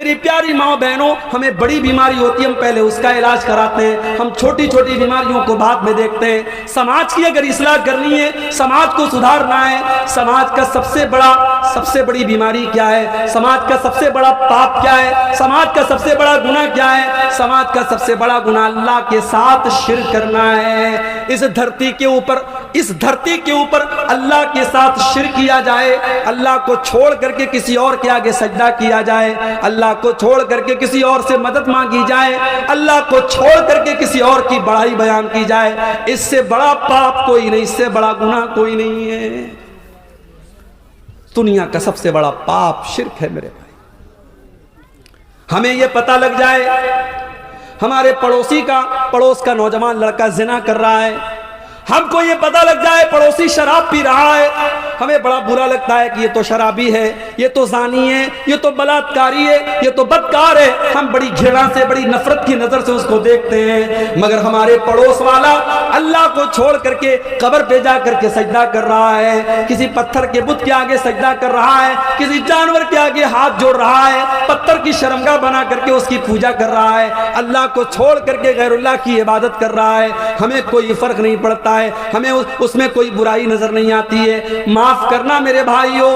میری پیاری ماں بہنوں، ہمیں بڑی بیماری ہوتی ہے، ہم پہلے اس کا علاج کراتے ہیں، ہم چھوٹی چھوٹی بیماریوں کو بعد میں دیکھتے ہیں۔ سماج کی اگر اصلاح کرنی ہے، سماج کو سدھارنا ہے، سماج کا سب سے بڑی بیماری کیا ہے؟ سماج کا سب سے بڑا پاپ کیا ہے؟ سماج کا سب سے بڑا گناہ کیا ہے؟ سماج کا سب سے بڑا گناہ اللہ کے ساتھ شرک کرنا ہے۔ اس دھرتی کے اوپر اللہ کے ساتھ شرک کیا جائے، اللہ کو چھوڑ کر کے کسی اور کے آگے سجدہ کیا جائے، اللہ کو چھوڑ کر کے کسی اور سے مدد مانگی جائے، اللہ کو چھوڑ کر کے کسی اور کی بڑائی بیان کی جائے، اس سے بڑا پاپ کوئی نہیں، اس سے بڑا گناہ کوئی نہیں ہے۔ دنیا کا سب سے بڑا پاپ شرک ہے میرے بھائی۔ ہمیں یہ پتہ لگ جائے ہمارے پڑوس کا نوجوان لڑکا زنا کر رہا ہے، ہم کو یہ پتہ لگ جائے پڑوسی شراب پی رہا ہے، ہمیں بڑا برا لگتا ہے کہ یہ تو شرابی ہے، یہ تو زانی ہے، یہ تو بلاತ್ಕಾری ہے، یہ تو بدکار ہے، ہم بڑی گھৃণا سے، بڑی نفرت کی نظر سے اس کو دیکھتے ہیں۔ مگر ہمارے پڑوس والا اللہ کو چھوڑ کر کے قبر پہ جا کر کے سجدہ کر رہا ہے، کسی پتھر کے بت کے آگے سجدہ کر رہا ہے، کسی جانور کے آگے ہاتھ جوڑ رہا ہے، پتھر کی شرمگاہ بنا کر کے اس کی پوجا کر رہا ہے، اللہ کو چھوڑ کر کے غیر اللہ کی عبادت کر رہا ہے۔ ہمیں کوئی فرق نہیں پڑتا ہے، ہمیں اس میں کوئی برائی نظر نہیں آتی ہے۔ معاف کرنا میرے بھائیوں،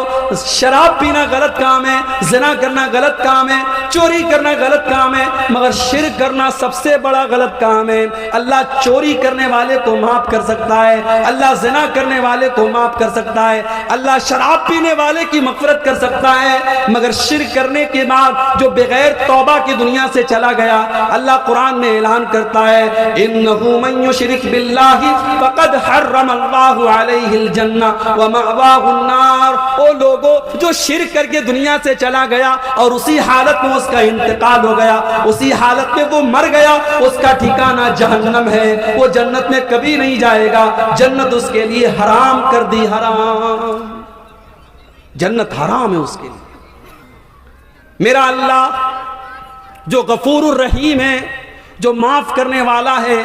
شراب پینا غلط کام ہے، زنا کرنا غلط کام ہے، چوری کرنا غلط کام ہے، مگر شرک کرنا سب سے بڑا غلط کام ہے۔ اللہ چوری کرنے والے کو معاف کر سکتا ہے، اللہ زنا کرنے والے کو معاف کر سکتا ہے، اللہ شراب پینے والے کی مغفرت کر سکتا ہے، مگر شرک کرنے کے بعد جو بغیر توبہ کی دنیا سے چلا گیا، اللہ قرآن میں اعلان کرتا ہے انہ من یشرک باللہ فقد حرم اللہ علیہ الجنہ ومأواہ النار۔ او لوگوں جو شرک کر کے دنیا سے چلا گیا اور اسی حالت میں اس کا انتقال ہو گیا، اسی حالت میں وہ مر گیا، اس کا ٹھکانہ جہنم ہے، وہ جنت میں کبھی نہیں جائے گا، جنت اس کے لیے حرام کر دی، حرام، جنت حرام ہے اس کے لیے۔ میرا اللہ جو غفور الرحیم ہے، جو معاف کرنے والا ہے،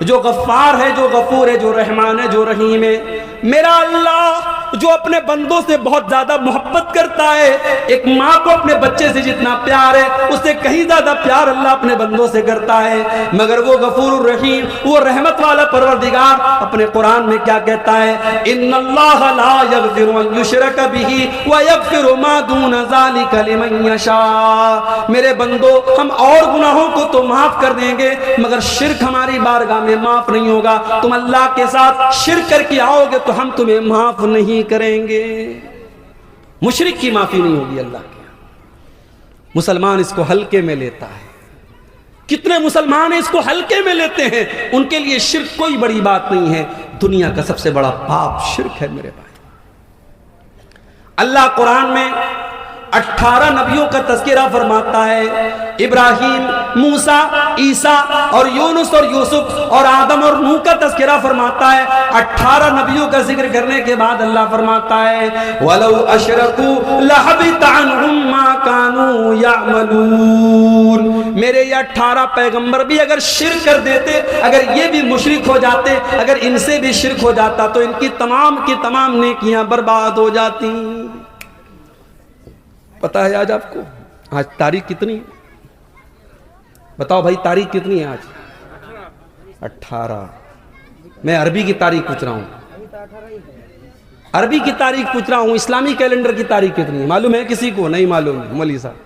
جو غفار ہے، جو غفور ہے، جو رحمان ہے، جو رحیم ہے، میرا اللہ جو اپنے بندوں سے بہت زیادہ محبت کرتا ہے، ایک ماں کو اپنے بچے سے جتنا پیار ہے اس سے کہیں زیادہ پیار اللہ اپنے بندوں سے کرتا ہے، مگر وہ غفور الرحیم، وہ رحمت والا پروردگار اپنے قرآن میں کیا کہتا ہے؟ ان اللہ لا یغفر ان یشرک بہ ویغفر ما دون ذلک لمن یشاء۔ میرے بندو، ہم اور گناہوں کو تو معاف کر دیں گے، مگر شرک ہماری بارگاہ میں معاف نہیں ہوگا۔ تم اللہ کے ساتھ شرک کر کے آؤ گے تو ہم تمہیں معاف نہیں کریں گے۔ مشرک کی معافی نہیں ہوگی اللہ کے۔ مسلمان اس کو ہلکے میں لیتا ہے، کتنے مسلمان اس کو ہلکے میں لیتے ہیں، ان کے لیے شرک کوئی بڑی بات نہیں ہے۔ دنیا کا سب سے بڑا پاپ شرک ہے میرے بھائی۔ اللہ قرآن میں 18 نبیوں کا تذکرہ فرماتا ہے، ابراہیم، موسیٰ، عیسیٰ اور یونس اور یوسف اور آدم اور نوح کا تذکرہ فرماتا ہے۔ 18 نبیوں کا ذکر کرنے کے بعد اللہ فرماتا ہے وَلَوْ أَشْرَكُوا لَحَبِطَ عَنْهُمْ مَا كَانُوا يَعْمَلُونَ۔ میرے یہ 18 پیغمبر بھی اگر شرک کر دیتے، اگر یہ بھی مشرک ہو جاتے، اگر ان سے بھی شرک ہو جاتا تو ان کی تمام نیکیاں برباد ہو جاتی۔ پتہ ہے آج آپ کو آج تاریخ کتنی ہے؟ بتاؤ بھائی تاریخ کتنی ہے آج؟ 18۔ میں عربی کی تاریخ پوچھ رہا ہوں، عربی کی تاریخ پوچھ رہا ہوں۔ اسلامی کیلنڈر کی تاریخ کتنی ہے معلوم ہے کسی کو؟ نہیں معلوم ہے مولوی صاحب۔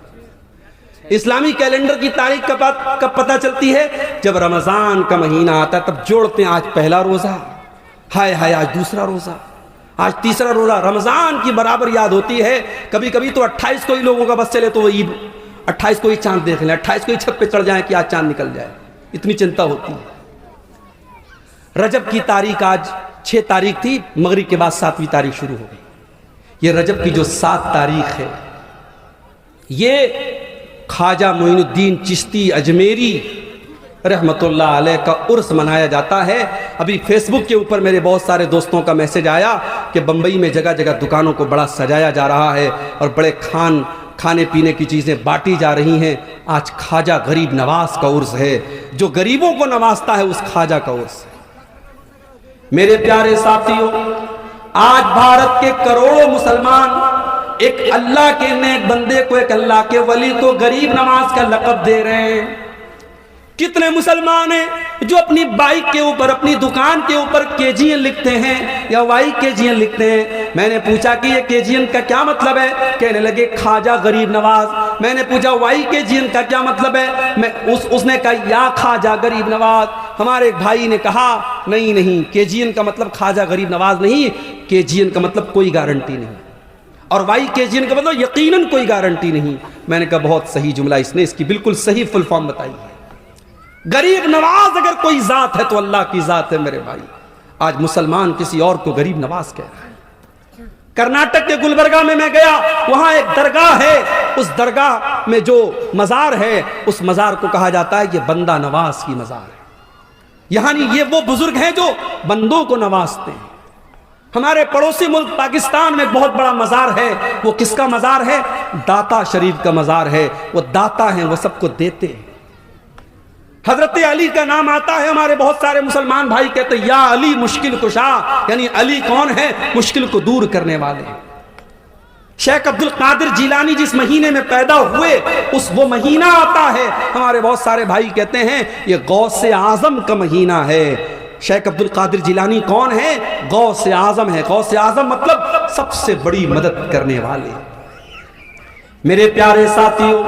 اسلامی کیلنڈر کی تاریخ کب پتہ چلتی ہے؟ جب رمضان کا مہینہ آتا ہے تب جوڑتے ہیں، آج پہلا روزہ، ہائے ہائے آج دوسرا روزہ، آج تیسرا روزہ۔ رمضان کی برابر یاد ہوتی ہے، کبھی کبھی تو 28 کو ہی لوگوں کا بس چلے تو وہ عید، 28 کو ہی چاند دیکھ لیں، 28 کو ہی چھت پہ چڑھ جائیں کہ آج چاند نکل جائے، اتنی چنتا ہوتی ہے۔ رجب کی تاریخ آج 6 تاریخ تھی، مغرب کے بعد 7ویں تاریخ شروع ہو گئی۔ یہ رجب کی جو 7 تاریخ ہے، یہ خواجہ معین الدین چشتی اجمیری رحمت اللہ علیہ کا عرس منایا جاتا ہے۔ ابھی فیس بک کے اوپر میرے بہت سارے دوستوں کا میسج آیا کہ بمبئی میں جگہ جگہ دکانوں کو بڑا سجایا جا رہا ہے اور بڑے کھانے پینے کی چیزیں بانٹی جا رہی ہیں۔ آج خواجہ غریب نواز کا عرس ہے، جو غریبوں کو نوازتا ہے اس خواجہ کا عرس ہے۔ میرے پیارے ساتھیوں، آج بھارت کے کروڑوں مسلمان ایک اللہ کے نیک بندے کو، ایک اللہ کے ولی کو غریب نواز کا لقب دے رہے ہیں۔ کتنے مسلمان ہیں جو اپنی بائک کے اوپر، اپنی دکان کے اوپر KGN لکھتے ہیں یا YKGN لکھتے ہیں۔ میں نے پوچھا کہ یہ KGN کا کیا مطلب ہے؟ کہنے لگے خواجہ غریب نواز۔ میں نے پوچھا YKGN کا کیا مطلب ہے؟ اس نے کہا یا خواجہ غریب نواز۔ ہمارے ایک بھائی نے کہا نہیں KGN کا مطلب خواجہ غریب نواز نہیں، KGN کا مطلب کوئی گارنٹی نہیں، اور YKGN کا مطلب یقیناً کوئی گارنٹی نہیں۔ میں نے کہا بہت صحیح جملہ، اس نے اس کی بالکل صحیح فل فارم بتائی ہے۔ غریب نواز اگر کوئی ذات ہے تو اللہ کی ذات ہے میرے بھائی۔ آج مسلمان کسی اور کو غریب نواز کہہ رہا ہے۔ کرناٹک کے گلبرگہ میں گیا، وہاں ایک درگاہ ہے، اس درگاہ میں جو مزار ہے اس مزار کو کہا جاتا ہے یہ بندہ نواز کی مزار ہے، یعنی یہ وہ بزرگ ہیں جو بندوں کو نوازتے ہیں۔ ہمارے پڑوسی ملک پاکستان میں بہت بڑا مزار ہے، وہ کس کا مزار ہے؟ داتا شریف کا مزار ہے۔ وہ داتا ہیں، وہ سب کو دیتے ہیں۔ حضرت علی کا نام آتا ہے، ہمارے بہت سارے مسلمان بھائی کہتے ہیں یا علی مشکل کشا، یعنی علی کون ہے؟ مشکل کو دور کرنے والے۔ شیخ عبد القادر جیلانی جس مہینے میں پیدا ہوئے وہ مہینہ آتا ہے، ہمارے بہت سارے بھائی کہتے ہیں یہ غوث اعظم کا مہینہ ہے۔ شیخ عبد القادر جیلانی کون ہے؟ غوث اعظم ہے۔ غوث اعظم مطلب سب سے بڑی مدد کرنے والے۔ میرے پیارے ساتھیوں،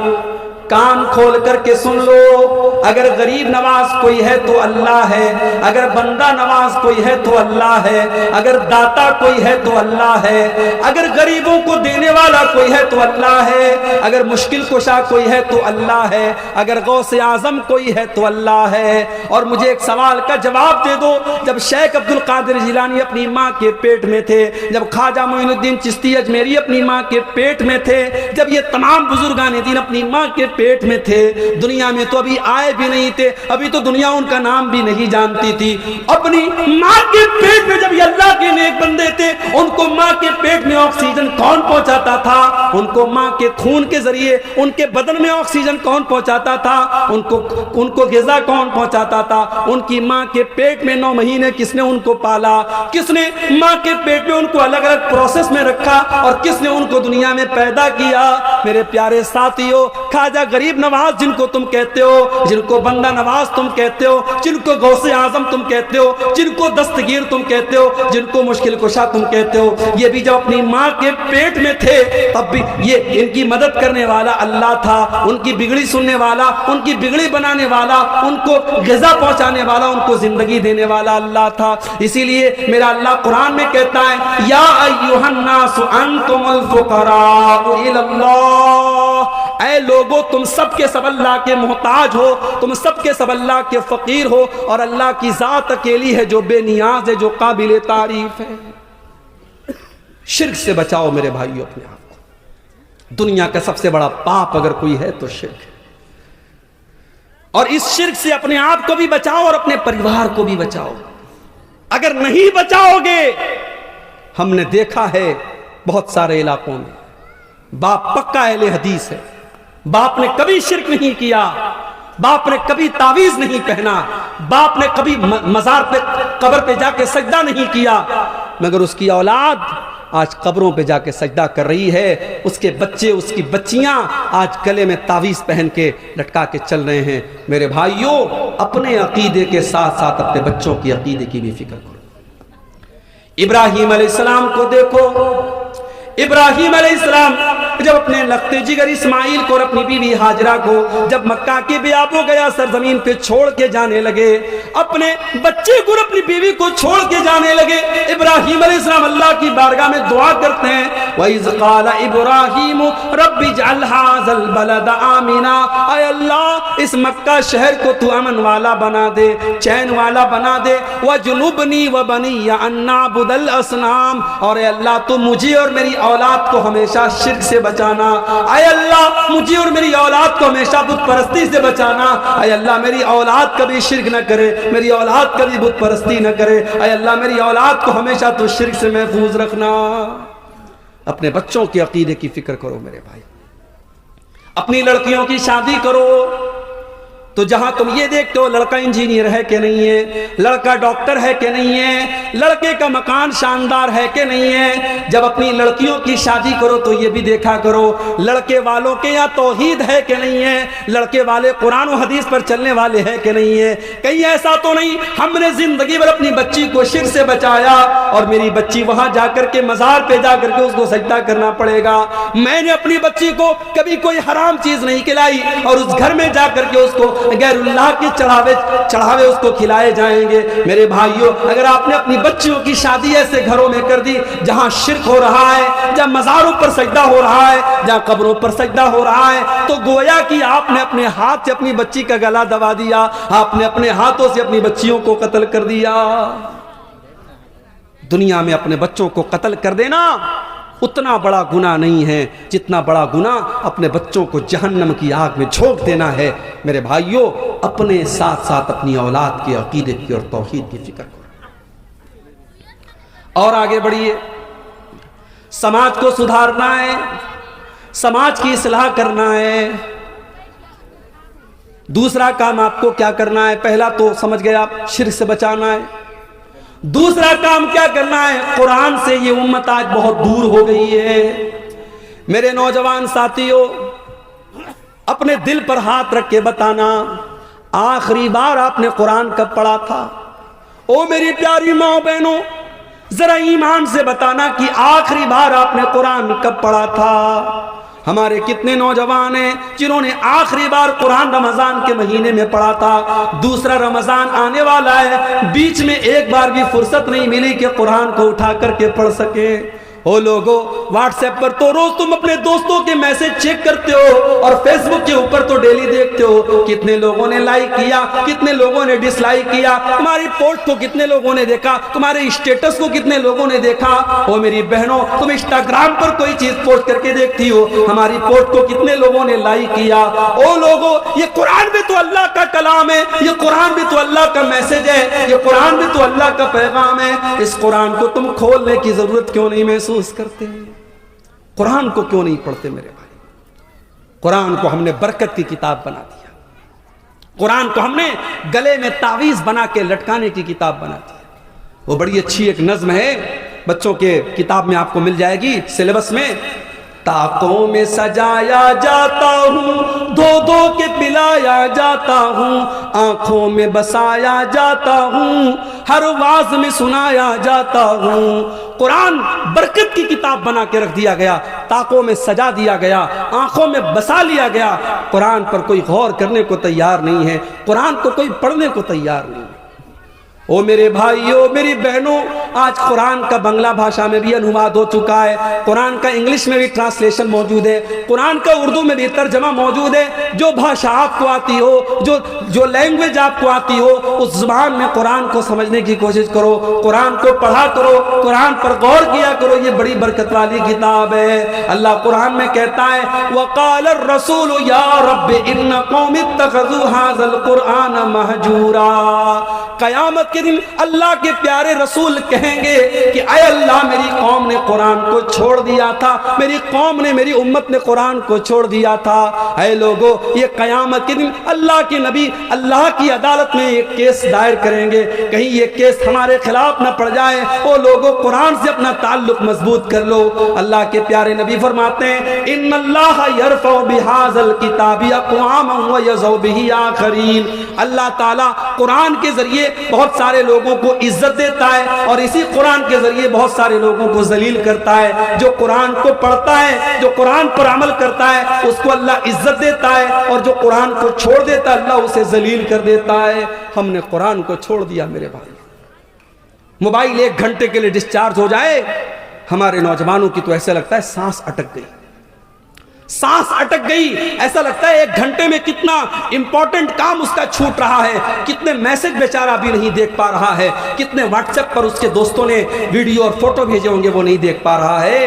کان کھول کر کے سن لو، اگر غریب نواز کوئی ہے تو اللہ ہے، اگر بندہ نواز کوئی ہے تو اللہ ہے، اگر داتا کوئی ہے تو اللہ ہے، اگر غریبوں کو دینے والا کوئی ہے تو اللہ ہے، اگر مشکل کشا کوئی ہے تو اللہ ہے، اگر غوث اعظم کوئی ہے تو اللہ ہے۔ اور مجھے ایک سوال کا جواب دے دو، جب شیخ عبد القادر جیلانی اپنی ماں کے پیٹ میں تھے، جب خواجہ معین الدین چشتی اجمیری اپنی ماں کے پیٹ میں تھے، جب یہ تمام بزرگان دین اپنی ماں کے پیٹ میں تھے، دنیا میں تو ابھی آئے بھی نہیں تھے، ابھی تو دنیا ان کا نام بھی نہیں جانتی تھی۔ اپنی ماں کے پیٹ میں جب یہ اللہ کے نیک بندے تھے، ان کو ماں کے پیٹ میں آکسیجن کون پہنچاتا تھا؟ ان کو ماں کے خون کے ذریعے ان کے بدن میں آکسیجن کون پہنچاتا تھا؟ ان کو غذا کون پہنچاتا تھا؟ ان کی ماں کے پیٹ میں 9 مہینے کس نے ان کو پالا؟ کس نے ماں کے پیٹ میں ان کو الگ الگ پروسیس میں رکھا اور کس نے ان کو دنیا میں پیدا کیا؟ میرے پیارے ساتھیوں، خواجہ غریب نواز جن کو تم کہتے ہو، جن کو بندہ نواز تم کہتے ہو، جن کو غوث اعظم تم کہتے ہو، جن کو دستگیر تم کہتے ہو، جن کو مشکل کشا تم کہتے ہو، یہ بھی جب اپنی ماں کے پیٹ میں تھے تب بھی یہ ان کی مدد کرنے والا اللہ تھا، ان کی بگڑی سننے والا، ان کی بگڑی بنانے والا، ان کو غذا پہنچانے والا، ان کو زندگی دینے والا اللہ تھا۔ اسی لیے میرا اللہ قرآن میں کہتا ہے یا ایھا الناس انتم الفقراء الی اللہ، اے لوگو تم سب کے سب اللہ کے محتاج ہو، تم سب کے سب اللہ کے فقیر ہو، اور اللہ کی ذات اکیلی ہے جو بے نیاز ہے، جو قابل تعریف ہے۔ شرک سے بچاؤ میرے بھائیو اپنے آپ کو۔ دنیا کا سب سے بڑا پاپ اگر کوئی ہے تو شرک ہے، اور اس شرک سے اپنے آپ کو بھی بچاؤ اور اپنے پریوار کو بھی بچاؤ۔ اگر نہیں بچاؤ گے، ہم نے دیکھا ہے بہت سارے علاقوں میں باپ پکا اہل حدیث ہے، باپ نے کبھی شرک نہیں کیا، باپ نے کبھی تعویذ نہیں پہنا، باپ نے کبھی مزار پہ قبر پہ جا کے سجدہ نہیں کیا، مگر اس کی اولاد آج قبروں پہ جا کے سجدہ کر رہی ہے، اس کے بچے، اس کی بچیاں آج گلے میں تعویذ پہن کے لٹکا کے چل رہے ہیں۔ میرے بھائیوں، اپنے عقیدے کے ساتھ ساتھ اپنے بچوں کی عقیدے کی بھی فکر کرو۔ ابراہیم علیہ السلام کو دیکھو، ابراہیم علیہ السلام جب اپنے لختے جگر اسماعیل کو اور اپنی بیوی ہاجرہ کو جب مکہ کے بیاب ہو گیا سرزمین پہ چھوڑ کے جانے لگے، اپنے بچے کو اور اپنی بیوی کو چھوڑ کے جانے لگے، ابراہیم علیہ السلام اللہ کی بارگاہ میں دعا کرتے ہیں وَإِذْ قَالَ إِبْرَاهِيمُ رَبِّ اجْعَلْ هَٰذَا الْبَلَدَ آمِنًا، اے اللہ اس مکہ شہر کو تو امن والا بنا دے، چین والا بنا دے، وَجُنُبْنِي وَبَنِيَّ أَن نَّعْبُدَ الْأَصْنَامَ، اور اے اللہ تو مجھے اور میری اولاد کو ہمیشہ شرک سے بچانا، اے اللہ مجھے اور میری اولاد کو ہمیشہ بت پرستی سے بچانا، اے اللہ میری اولاد کبھی شرک نہ کرے، میری اولاد کبھی بت پرستی نہ کرے، اے اللہ میری اولاد کو ہمیشہ تو شرک سے محفوظ رکھنا۔ اپنے بچوں کے عقیدے کی فکر کرو میرے بھائی، اپنی لڑکیوں کی شادی کرو، تو جہاں تم یہ دیکھتے ہو لڑکا انجینئر ہے کہ نہیں ہے، لڑکا ڈاکٹر ہے کہ نہیں ہے، لڑکے کا مکان شاندار ہے کہ نہیں ہے، جب اپنی لڑکیوں کی شادی کرو تو یہ بھی دیکھا کرو لڑکے والوں کے یہاں توحید ہے کہ نہیں ہے، لڑکے والے قرآن و حدیث پر چلنے والے ہیں کہ نہیں ہے۔ کہیں ایسا تو نہیں ہم نے زندگی بھر اپنی بچی کو شرک سے بچایا اور میری بچی وہاں جا کر کے مزار پہ جا کر کے اس کو سجدہ کرنا پڑے گا، میں نے اپنی بچی کو کبھی کوئی حرام چیز نہیں کھلائی اور اس گھر میں جا کر کے اس کو غیر اللہ کے چڑھاوے اس کو کھلائے جائیں گے۔ میرے بھائیوں، اگر آپ نے اپنی بچیوں کی شادی ایسے گھروں میں کر دی جہاں شرک ہو رہا ہے، جہاں مزاروں پر سجدہ ہو رہا ہے، جہاں قبروں پر سجدہ ہو رہا ہے، تو گویا کہ آپ نے اپنے ہاتھ سے اپنی بچی کا گلا دبا دیا، آپ نے اپنے ہاتھوں سے اپنی بچیوں کو قتل کر دیا۔ دنیا میں اپنے بچوں کو قتل کر دینا اتنا بڑا گناہ نہیں ہے جتنا بڑا گناہ اپنے بچوں کو جہنم کی آگ میں جھونک دینا ہے۔ میرے بھائیوں، اپنے ساتھ ساتھ اپنی اولاد کے عقیدے کی اور توحید کی فکر کرو اور آگے بڑھیے۔ سماج کو سدھارنا ہے، سماج کی اصلاح کرنا ہے۔ دوسرا کام آپ کو کیا کرنا ہے؟ پہلا تو سمجھ گئے آپ، شرک سے بچانا ہے۔ دوسرا کام کیا کرنا ہے؟ قرآن سے یہ امت آج بہت دور ہو گئی ہے۔ میرے نوجوان ساتھیوں، اپنے دل پر ہاتھ رکھ کے بتانا، آخری بار آپ نے قرآن کب پڑھا تھا؟ او میری پیاری ماں بہنوں، ذرا ایمان سے بتانا کہ آخری بار آپ نے قرآن کب پڑھا تھا؟ ہمارے کتنے نوجوان ہیں جنہوں نے آخری بار قرآن رمضان کے مہینے میں پڑھا تھا؟ دوسرا رمضان آنے والا ہے، بیچ میں ایک بار بھی فرصت نہیں ملی کہ قرآن کو اٹھا کر کے پڑھ سکے۔ او لوگوں، واٹس ایپ پر تو روز تم اپنے دوستوں کے میسج چیک کرتے ہو اور فیس بک کے اوپر تو ڈیلی دیکھتے ہو کتنے لوگوں نے لائک کیا، کتنے لوگوں نے ڈس لائک کیا، تمہاری پوسٹ کو کتنے لوگوں نے دیکھا، تمہارے اسٹیٹس کو کتنے لوگوں نے دیکھا۔ او میری بہنوں، تم انسٹاگرام پر کوئی چیز پوسٹ کر کے دیکھتی ہو، ہماری پوسٹ کو کتنے لوگوں نے لائک کیا۔ او لوگوں، یہ قرآن بھی تو اللہ کا کلام ہے، یہ قرآن بھی تو اللہ کا میسج ہے، یہ قرآن بھی تو اللہ کا پیغام ہے۔ اس قرآن کو تم کھولنے کی ضرورت کیوں نہیں محسوس کرتے ہیں؟ قرآن کو کیوں نہیں پڑھتے میرے بھائی؟ قرآن کو ہم نے برکت کی کتاب بنا دیا، قرآن کو ہم نے گلے میں تعویذ بنا کے لٹکانے کی کتاب بنا دیا۔ وہ بڑی اچھی ایک نظم ہے، بچوں کے کتاب میں آپ کو مل جائے گی سلیبس میں۔ طاقوں میں سجایا جاتا ہوں، دھو دھو کے پلایا جاتا ہوں، آنکھوں میں بسایا جاتا ہوں، ہر واز میں سنایا جاتا ہوں۔ قرآن برکت کی کتاب بنا کے رکھ دیا گیا، طاقوں میں سجا دیا گیا، آنکھوں میں بسا لیا گیا۔ قرآن پر کوئی غور کرنے کو تیار نہیں ہے، قرآن کو کوئی پڑھنے کو تیار نہیں ہے۔ او میرے بھائیوں، میری بہنوں، آج قرآن کا بنگلہ بھاشا میں بھی انواد ہو چکا ہے، قرآن کا انگلش میں بھی ٹرانسلیشن موجود ہے، قرآن کا اردو میں بھی ترجمہ موجود ہے۔ جو بھاشا آپ کو آتی ہو، جو لینگویج آپ کو آتی ہو، اس زبان میں قرآن کو سمجھنے کی کوشش کرو، قرآن کو پڑھا کرو، قرآن پر غور کیا کرو، یہ بڑی برکت والی کتاب ہے۔ اللہ قرآن میں کہتا ہے وَقَالَ الرَّسُولُ يَا رَبِّ إِنَّ قَوْمِ اتَّخَذُوا هَذَا الْقُرْآنَ مَهْجُورًا۔ قیامت کے دن اللہ کے پیارے رسول کہیں گے کہ اے اللہ، میری قوم نے قرآن کو چھوڑ دیا تھا، میری قوم نے، میری امت نے قرآن کو چھوڑ دیا تھا۔ اے لوگوں، یہ قیامت کے دن اللہ کے نبی اللہ کی عدالت میں ایک کیس دائر کریں گے، کہیں یہ کیس ہمارے خلاف نہ پڑ جائے۔ او لوگوں، قرآن سے اپنا تعلق مضبوط کر لو۔ اللہ کے پیارے نبی فرماتے ہیں ان اللہ یرفع بہذا الکتاب اقواما ویضع بہ آخرین۔ اللہ تعالیٰ قرآن کے ذریعے بہت سارے لوگوں کو عزت دیتا ہے اور اسی قرآن کے ذریعے بہت سارے لوگوں کو ذلیل کرتا ہے۔ جو قرآن کو پڑھتا ہے، جو قرآن پر عمل کرتا ہے، اس کو اللہ عزت دیتا ہے، اور جو قرآن کو چھوڑ دیتا ہے اللہ اسے ذلیل کر دیتا ہے۔ ہم نے قرآن کو چھوڑ دیا میرے بھائی۔ موبائل 1 گھنٹے کے لیے ڈسچارج ہو جائے، ہمارے نوجوانوں کی تو ایسا لگتا ہے سانس اٹک گئی، سانس اٹک گئی، ایسا لگتا ہے 1 گھنٹے میں کتنا امپورٹنٹ کام اس کا چھوٹ رہا ہے، کتنے میسج بیچارہ بھی نہیں دیکھ پا رہا ہے، کتنے واٹس ایپ پر اس کے دوستوں نے ویڈیو اور فوٹو بھیجے ہوں گے وہ نہیں دیکھ پا رہا ہے۔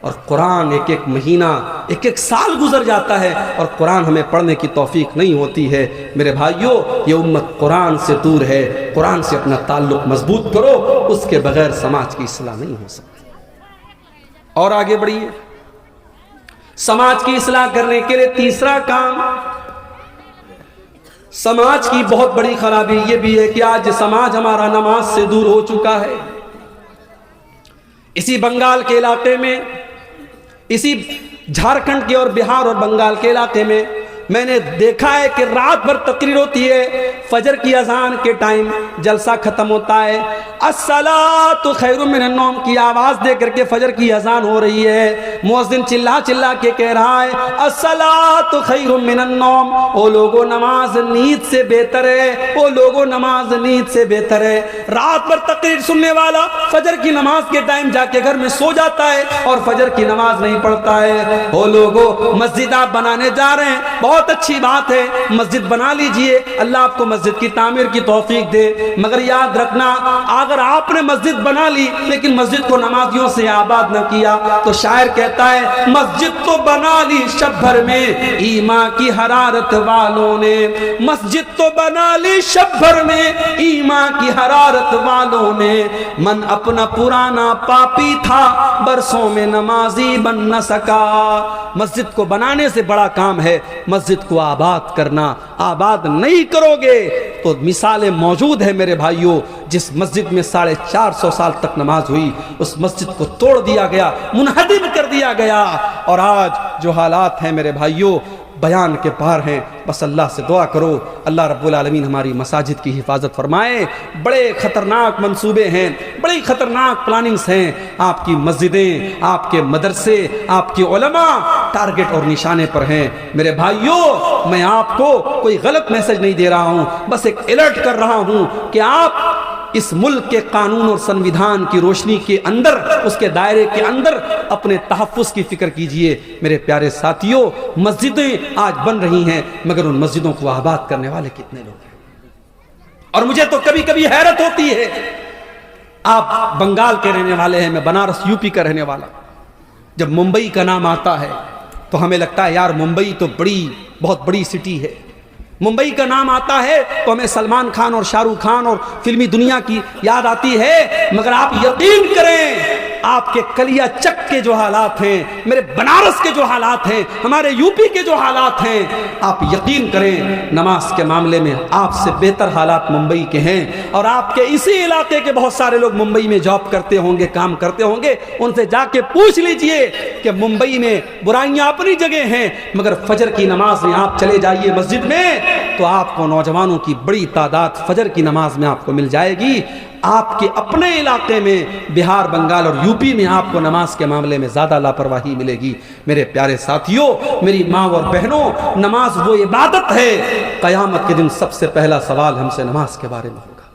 اور قرآن ایک ایک مہینہ، ایک ایک سال گزر جاتا ہے اور قرآن ہمیں پڑھنے کی توفیق نہیں ہوتی ہے۔ میرے بھائیوں، یہ امت قرآن سے دور ہے، قرآن سے اپنا تعلق مضبوط کرو، اس کے بغیر سماج کی اصلاح نہیں ہو سکتی۔ اور آگے بڑھیے، سماج کی اصلاح کرنے کے لیے تیسرا کام، سماج کی بہت بڑی خرابی یہ بھی ہے کہ آج سماج ہمارا نماز سے دور ہو چکا ہے. اسی بنگال کے علاقے میں، اسی جھارکھنڈ کے اور بہار اور بنگال کے علاقے میں نے دیکھا ہے کہ رات بھر تقریر ہوتی ہے، فجر کی اذان کے ٹائم جلسہ ختم ہوتا ہے، الصلاۃ خیر من النوم کی آواز دے کر کے فجر کی اذان ہو رہی ہے، مؤذن چلا چلا کے کہہ رہا ہے الصلاۃ خیر من النوم. او لوگوں نماز نیند سے بہتر ہے، او لوگوں نماز نیند سے بہتر ہے. رات بھر تقریر سننے والا فجر کی نماز کے ٹائم جا کے گھر میں سو جاتا ہے اور فجر کی نماز نہیں پڑھتا ہے. او لوگوں مسجد آپ بنانے جا رہے ہیں، بہت اچھی بات ہے، مسجد بنا لیجئے، اللہ آپ کو مسجد کی تعمیر کی توفیق دے، مگر یاد رکھنا اگر آپ نے مسجد بنا لی لیکن مسجد کو نمازیوں سے آباد نہ کیا تو شاعر کہتا ہے مسجد تو بنا لی شب بھر میں ایمان کی حرارت والوں نے، مسجد تو بنا لی شب بھر میں ایمان کی حرارت والوں نے، من اپنا پرانا پاپی تھا برسوں میں نمازی بن نہ سکا. مسجد کو بنانے سے بڑا کام ہے مسجد کو آباد کرنا. آباد نہیں کرو گے تو مثالیں موجود ہیں میرے بھائیوں. جس مسجد میں 450 سال تک نماز ہوئی اس مسجد کو توڑ دیا گیا، منہدم کر دیا گیا، اور آج جو حالات ہیں میرے بھائیوں بیان کے پار ہیں. بس اللہ سے دعا کرو اللہ رب العالمین ہماری مساجد کی حفاظت فرمائے. بڑے خطرناک منصوبے ہیں، بڑی خطرناک پلاننگز ہیں. آپ کی مسجدیں، آپ کے مدرسے، آپ کے علماء ٹارگٹ اور نشانے پر ہیں. میرے بھائیوں میں آپ کو کوئی غلط میسج نہیں دے رہا ہوں، بس ایک الرٹ کر رہا ہوں کہ آپ اس ملک کے قانون اور سنویدھان کی روشنی کے اندر، اس کے دائرے کے اندر اپنے تحفظ کی فکر کیجئے. میرے پیارے ساتھیوں مسجدیں آج بن رہی ہیں مگر ان مسجدوں کو آباد کرنے والے کتنے لوگ ہیں؟ اور مجھے تو کبھی کبھی حیرت ہوتی ہے، آپ بنگال کے رہنے والے ہیں، میں بنارس یو پی کا رہنے والا. جب ممبئی کا نام آتا ہے تو ہمیں لگتا ہے یار ممبئی تو بہت بڑی سٹی ہے. ممبئی کا نام آتا ہے تو ہمیں سلمان خان اور شاہ رخ خان اور فلمی دنیا کی یاد آتی ہے. مگر آپ یقین کریں آپ کے کلیا چک کے جو حالات ہیں، میرے بنارس کے جو حالات ہیں، ہمارے یو پی کے جو حالات ہیں، آپ یقین کریں نماز کے معاملے میں آپ سے بہتر حالات ممبئی کے ہیں. اور آپ کے اسی علاقے کے بہت سارے لوگ ممبئی میں جاب کرتے ہوں گے، کام کرتے ہوں گے. ان سے جا کے پوچھ لیجئے کہ ممبئی میں برائیاں اپنی جگہ ہیں مگر فجر کی نماز میں آپ چلے جائیے مسجد میں تو آپ کو نوجوانوں کی بڑی تعداد فجر کی نماز میں آپ کو مل جائے گی. آپ کے اپنے علاقے میں بہار، بنگال اور یو پی میں آپ کو نماز کے معاملے میں زیادہ لاپرواہی ملے گی. میرے پیارے ساتھیوں، میری ماں اور بہنوں، نماز وہ عبادت ہے. قیامت کے دن سب سے پہلا سوال ہم سے نماز کے بارے میں ہوگا.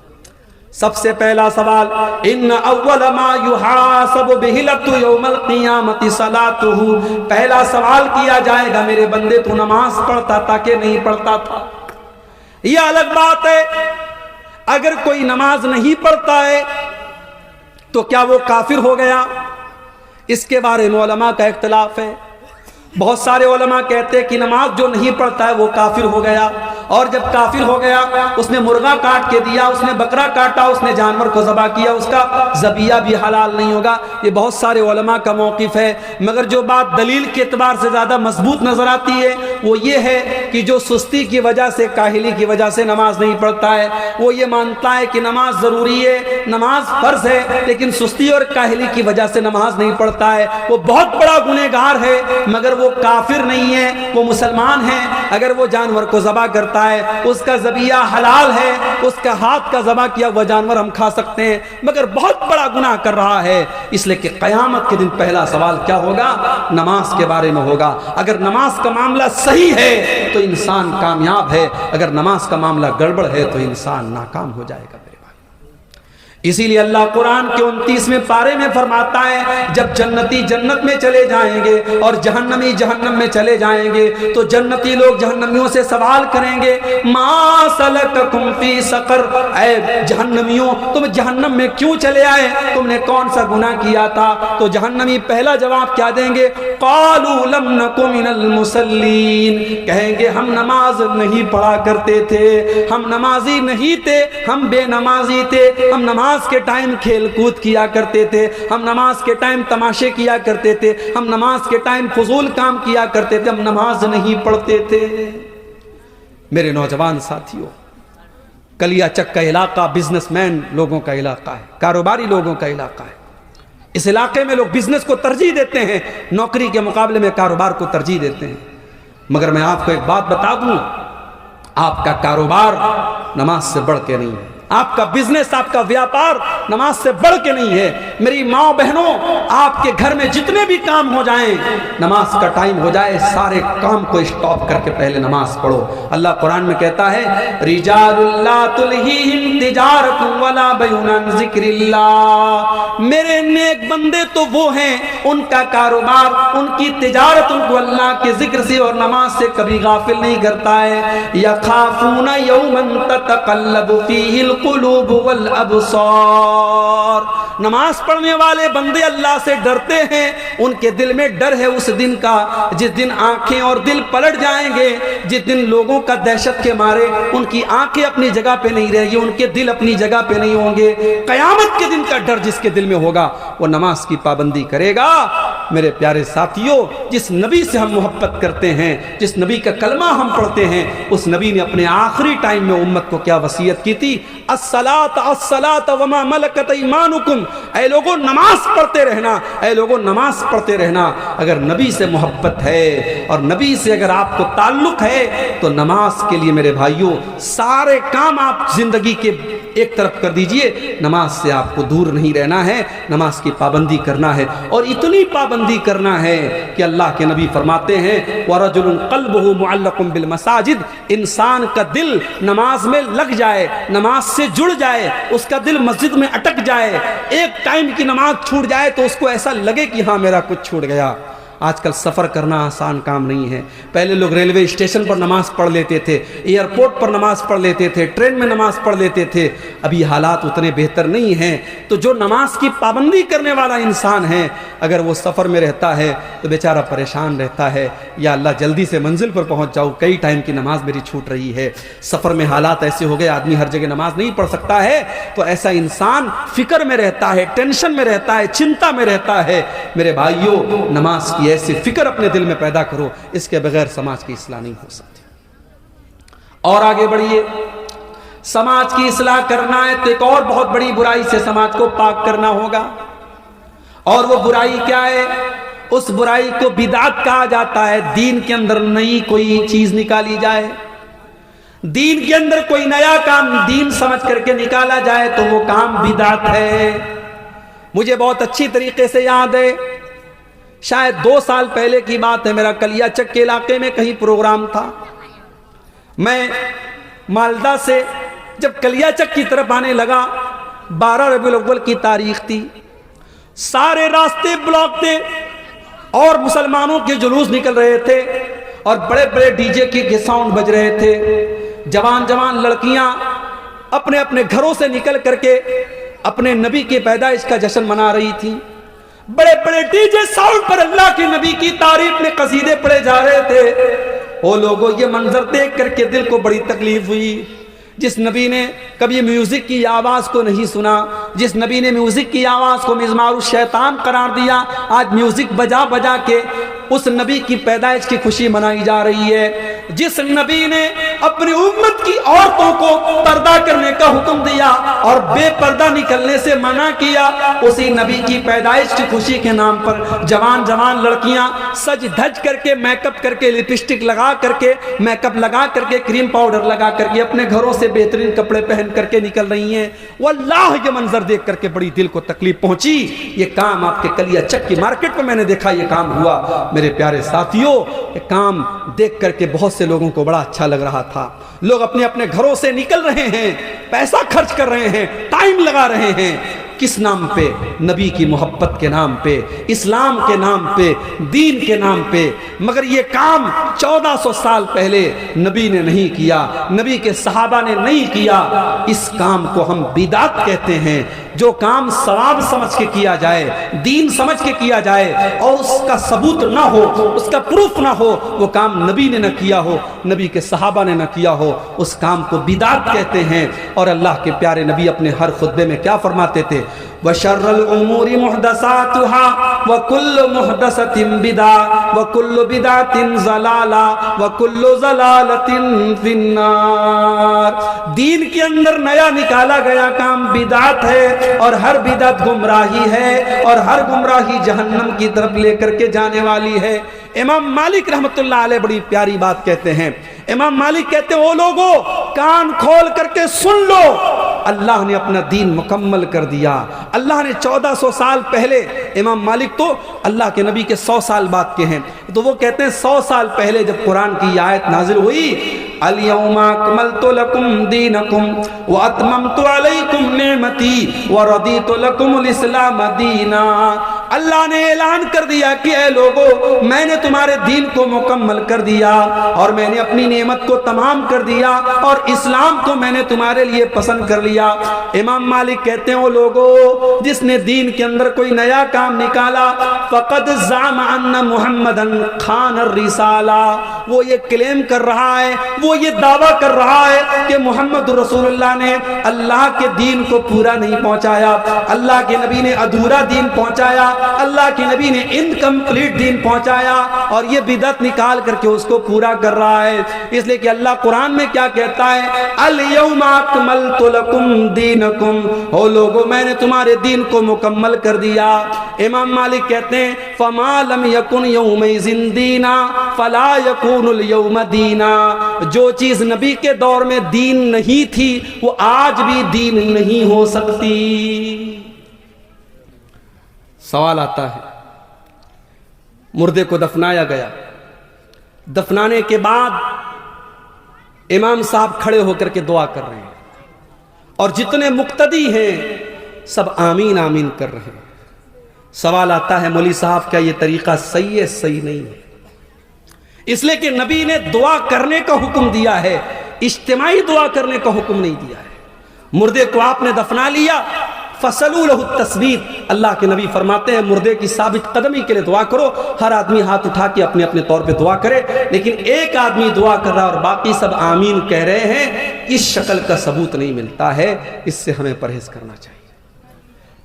سب سے پہلا سوال ان اول ما یحاسب به العبد یوم القیامت صلاته. پہلا سوال کیا جائے گا میرے بندے تو نماز پڑھتا تھا کہ نہیں پڑھتا تھا؟ یہ الگ بات ہے. اگر کوئی نماز نہیں پڑھتا ہے تو کیا وہ کافر ہو گیا؟ اس کے بارے میں علماء کا اختلاف ہے. بہت سارے علماء کہتے ہیں کہ نماز جو نہیں پڑھتا ہے وہ کافر ہو گیا، اور جب کافر ہو گیا اس نے مرغا کاٹ کے دیا، اس نے بکرا کاٹا، اس نے جانور کو ذبح کیا، اس کا ذبیحہ بھی حلال نہیں ہوگا. یہ بہت سارے علماء کا موقف ہے. مگر جو بات دلیل کے اعتبار سے زیادہ مضبوط نظر آتی ہے وہ یہ ہے کہ جو سستی کی وجہ سے، کاہلی کی وجہ سے نماز نہیں پڑھتا ہے وہ یہ مانتا ہے کہ نماز ضروری ہے، نماز فرض ہے، لیکن سستی اور کاہلی کی وجہ سے نماز نہیں پڑھتا ہے، وہ بہت بڑا گنہگار ہے. مگر وہ کافر نہیں ہے، وہ مسلمان ہے. اگر وہ جانور کو ذبح کرتا ہے اس کا ذبیحہ حلال ہے، اس کا ہاتھ کا ذبح کیا وہ جانور ہم کھا سکتے ہیں، مگر بہت بڑا گناہ کر رہا ہے. اس لیے کہ قیامت کے دن پہلا سوال کیا ہوگا؟ نماز کے بارے میں ہوگا. اگر نماز کا معاملہ صحیح ہے تو انسان کامیاب ہے، اگر نماز کا معاملہ گڑبڑ ہے تو انسان ناکام ہو جائے گا. اسی لیے اللہ قرآن کے 29ویں پارے میں فرماتا ہے جب جنتی جنت میں چلے جائیں گے اور جہنمی جہنم میں چلے جائیں گے تو جنتی لوگ جہنمیوں سے سوال کریں گے ما سلککم فی سقر، اے جہنمیوں تم جہنم میں کیوں چلے آئے، تم نے کون سا گناہ کیا تھا؟ تو جہنمی پہلا جواب کیا دیں گے؟ قالوا لم نک من المصلین، کہیں گے ہم نماز نہیں پڑھا کرتے تھے، ہم نمازی نہیں تھے، ہم بے نمازی تھے، ہم نماز کے ٹائم کھیل کود کیا کرتے تھے، ہم نماز کے ٹائم تماشے کیا کرتے تھے، ہم نماز کے ٹائم فضول کام کیا کرتے تھے، ہم نماز نہیں پڑھتے تھے. میرے نوجوان ساتھیوں، کلیا چک کا علاقہ بزنس مین لوگوں کا علاقہ ہے، کاروباری لوگوں کا علاقہ ہے۔ اس علاقے میں لوگ بزنس کو ترجیح دیتے ہیں، نوکری کے مقابلے میں کاروبار کو ترجیح دیتے ہیں۔ مگر میں آپ کو ایک بات بتا دوں، آپ کا کاروبار نماز سے بڑھ کے نہیں ہے، آپ کا بزنس، آپ کا ویاپار نماز سے بڑھ کے نہیں ہے۔ میری ماں بہنوں، آپ کے گھر میں جتنے بھی کام ہو جائیں، نماز کا ٹائم ہو جائے، سارے کام کو اسٹاپ کر کے پہلے نماز پڑھو۔ اللہ قرآن میں کہتا ہے رجال لا تلہیہم تجارت ولا بیع عن ذکر اللہ، میرے نیک بندے تو وہ ہیں ان کا کاروبار، ان کی تجارت ان کو اللہ کے ذکر سے اور نماز سے کبھی غافل نہیں کرتا ہے۔ یخافون یوما تتقلب فیہ القلوب والابصار، نماز پڑھنے والے بندے اللہ سے ڈرتے ہیں، ان کے دل میں ڈر ہے اس دن کا جس دن آنکھیں اور دل پلٹ جائیں گے، جس دن لوگوں کا دہشت کے مارے ان کی آنکھیں اپنی جگہ پہ نہیں رہیں گی، ان کے دل اپنی جگہ پہ نہیں ہوں گے۔ قیامت کے دن کا ڈر جس کے دل میں ہوگا وہ نماز کی پابندی کرے گا۔ میرے پیارے ساتھیوں، جس نبی سے ہم محبت کرتے ہیں، جس نبی کا کلمہ ہم پڑھتے ہیں، اس نبی نے اپنے آخری ٹائم میں امت کو کیا وصیت کی تھی؟ الصلاۃ الصلاۃ وما ملکت ایمانکم، اے لوگوں نماز پڑھتے رہنا، اے لوگوں نماز پڑھتے رہنا۔ اگر نبی سے محبت ہے اور نبی سے اگر آپ کو تعلق ہے تو نماز کے لیے میرے بھائیوں سارے کام آپ زندگی کے ایک طرف کر دیجئے، نماز سے آپ کو دور نہیں رہنا ہے، نماز کی پابندی کرنا ہے، اور اتنی پابندی کرنا ہے کہ اللہ کے نبی فرماتے ہیں وَرَجُلٌ قَلْبُهُ مُعَلَّقٌ بِالْمَسَاجِدِ، انسان کا دل نماز میں لگ جائے، نماز سے جڑ جائے، اس کا دل مسجد میں اٹک جائے، ایک ٹائم کی نماز چھوٹ جائے تو اس کو ایسا لگے کہ ہاں میرا کچھ چھوٹ گیا۔ آج کل سفر کرنا آسان کام نہیں ہے۔ پہلے لوگ ریلوے اسٹیشن پر نماز پڑھ لیتے تھے، ایئرپورٹ پر نماز پڑھ لیتے تھے، ٹرین میں نماز پڑھ لیتے تھے، ابھی حالات اتنے بہتر نہیں ہیں۔ تو جو نماز کی پابندی کرنے والا انسان ہے، اگر وہ سفر میں رہتا ہے تو بیچارہ پریشان رہتا ہے، یا اللہ جلدی سے منزل پر پہنچ جاؤ، کئی ٹائم کی نماز میری چھوٹ رہی ہے۔ سفر میں حالات ایسے ہو گئے آدمی ہر جگہ نماز نہیں پڑھ سکتا ہے، تو ایسا انسان فکر میں رہتا ہے، ٹینشن میں رہتا ہے، چنتا میں رہتا ہے۔ میرے بھائیوں، نماز کی ایسی فکر اپنے دل میں پیدا کرو، اس کے بغیر سماج کی اصلاح نہیں ہو سکتی۔ اور آگے بڑھیے، سماج کی اصلاح کرنا ہے تو ایک اور بہت بڑی برائی سے سماج کو پاک کرنا ہوگا، اور وہ برائی کیا ہے؟ اس برائی کو بدعت کہا جاتا ہے۔ دین کے اندر نئی کوئی چیز نکالی جائے، دین کے اندر کوئی نیا کام دین سمجھ کر کے نکالا جائے تو وہ کام بدعت ہے۔ مجھے بہت اچھی طریقے سے یاد ہے، شاید 2 سال پہلے کی بات ہے، میرا کلیا چک کے علاقے میں کہیں پروگرام تھا۔ میں مالدہ سے جب کلیا چک کی طرف آنے لگا، 12 ربیع الاول کی تاریخ تھی، سارے راستے بلاک تھے اور مسلمانوں کے جلوس نکل رہے تھے اور بڑے بڑے ڈی جے کے ساؤنڈ بج رہے تھے۔ جوان جوان لڑکیاں اپنے اپنے گھروں سے نکل کر کے اپنے نبی کی پیدائش کا جشن منا رہی تھی۔ بڑے بڑے ڈی جے ساؤنڈ پر اللہ کے نبی کی تعریف میں قصیدے پڑھے جا رہے تھے۔ وہ لوگوں یہ منظر دیکھ کر کے دل کو بڑی تکلیف ہوئی۔ جس نبی نے کبھی میوزک کی آواز کو نہیں سنا، جس نبی نے میوزک کی آواز کو مزمار الشیطان قرار دیا، آج میوزک بجا بجا کے اس نبی کی پیدائش کی خوشی منائی جا رہی ہے۔ جس نبی نے اپنی امت کی عورتوں کو پردہ کرنے کا حکم دیا اور بے پردہ نکلنے سے منع کیا، اسی نبی کی پیدائش کی خوشی کے نام پر جوان جوان لڑکیاں سج دھج کر کے، میک اپ کر کے، لپسٹک لگا کر کے، میک اپ لگا کر کے، کریم پاؤڈر لگا کر کے، اپنے گھروں سے بہترین کپڑے پہن کر کے نکل رہی ہیں۔ واللہ یہ منظر دیکھ کر کے بڑی دل کو تکلیف پہنچی۔ یہ کام آپ کے کلیا چک کی مارکیٹ میں نے دیکھا، یہ کام ہوا۔ میرے پیارے ساتھیوں، یہ کام دیکھ کر کے بہت سے لوگوں کو بڑا اچھا لگ رہا تھا۔ لوگ اپنے اپنے گھروں سے نکل رہے ہیں، پیسہ خرچ کر رہے ہیں، ٹائم لگا رہے ہیں، کس نام پہ؟ نبی کی محبت کے نام پہ، اسلام کے نام پہ، دین کے نام پہ۔ مگر یہ کام 1400 سال پہلے نبی نے نہیں کیا، نبی کے صحابہ نے نہیں کیا۔ اس کام کو ہم بدعت کہتے ہیں۔ جو کام ثواب سمجھ کے کیا جائے، دین سمجھ کے کیا جائے اور اس کا ثبوت نہ ہو، اس کا پروف نہ ہو، وہ کام نبی نے نہ کیا ہو، نبی کے صحابہ نے نہ کیا ہو، اس کام کو بدعت کہتے ہیں۔ اور اللہ کے پیارے نبی اپنے ہر خطبے میں کیا فرماتے تھے؟ وشر الامور محدثاتها وكل محدثة بدعة وكل بدعة ضلالة وكل ضلالة في النار۔ دین کے اندر نیا نکالا گیا کام بدعت ہے، اور ہر بدعت گمراہی ہے، اور ہر گمراہی جہنم کی طرف لے کر کے جانے والی ہے۔ امام مالک رحمت اللہ علیہ بڑی پیاری بات کہتے ہیں۔ امام مالک کہتے ہیں، او لوگوں کان کھول کر کے سن لو، اللہ نے اپنا دین مکمل کر دیا۔ اللہ نے 1400 سال پہلے، امام مالک تو اللہ کے نبی کے 100 سال بعد کے ہیں، تو وہ کہتے ہیں 100 سال پہلے جب قرآن کی آیت نازل ہوئی، اليوم اکملت لکم دینکم واتممت علیکم نعمتی ورضیت لکم الاسلام دینا، اللہ نے اعلان کر دیا کہ اے لوگو میں نے تمہارے دین کو مکمل کر دیا، اور میں نے اپنی نعمت کو تمام کر دیا، اور اسلام کو میں نے تمہارے لیے پسند کر لیا۔ امام مالک کہتے ہیں، وہ لوگو جس نے دین کے اندر کوئی نیا کام نکالا، فقد زعم ان محمدًا خان الرسالہ، وہ یہ کلیم کر رہا ہے، وہ یہ دعویٰ کر رہا ہے کہ محمد رسول اللہ نے اللہ کے دین کو پورا نہیں پہنچایا، اللہ کے نبی نے ادھورا دین پہنچایا، اللہ کے نبی نے انکمپلیٹ دین پہنچایا، اور یہ بدعت نکال کر کے اس کو پورا کر رہا ہے۔ اس لیے کہ اللہ قرآن میں کیا کہتا ہے، الیوم اکملت لکم دینکم، او لوگو میں نے تمہارے دین کو مکمل کر دیا۔ امام مالک کہتے ہیں، فما لم یکن یومئذ دینا فلا یکون الیوم دینا، جو چیز نبی کے دور میں دین نہیں تھی وہ آج بھی دین نہیں ہو سکتی۔ سوال آتا ہے، مردے کو دفنایا گیا، دفنانے کے بعد امام صاحب کھڑے ہو کر کے دعا کر رہے ہیں، اور جتنے مقتدی ہیں سب آمین آمین کر رہے ہیں۔ سوال آتا ہے، مولوی صاحب کیا یہ طریقہ صحیح ہے؟ صحیح نہیں ہے، اس لیے کہ نبی نے دعا کرنے کا حکم دیا ہے، اجتماعی دعا کرنے کا حکم نہیں دیا ہے۔ مردے کو آپ نے دفنا لیا، فصلوا لہ التثبیت، اللہ کے نبی فرماتے ہیں مردے کی ثابت قدمی کے لیے دعا کرو، ہر آدمی ہاتھ اٹھا کے اپنے اپنے طور پہ دعا کرے، لیکن ایک آدمی دعا کر رہا اور باقی سب آمین کہہ رہے ہیں، اس شکل کا ثبوت نہیں ملتا ہے، اس سے ہمیں پرہیز کرنا چاہیے۔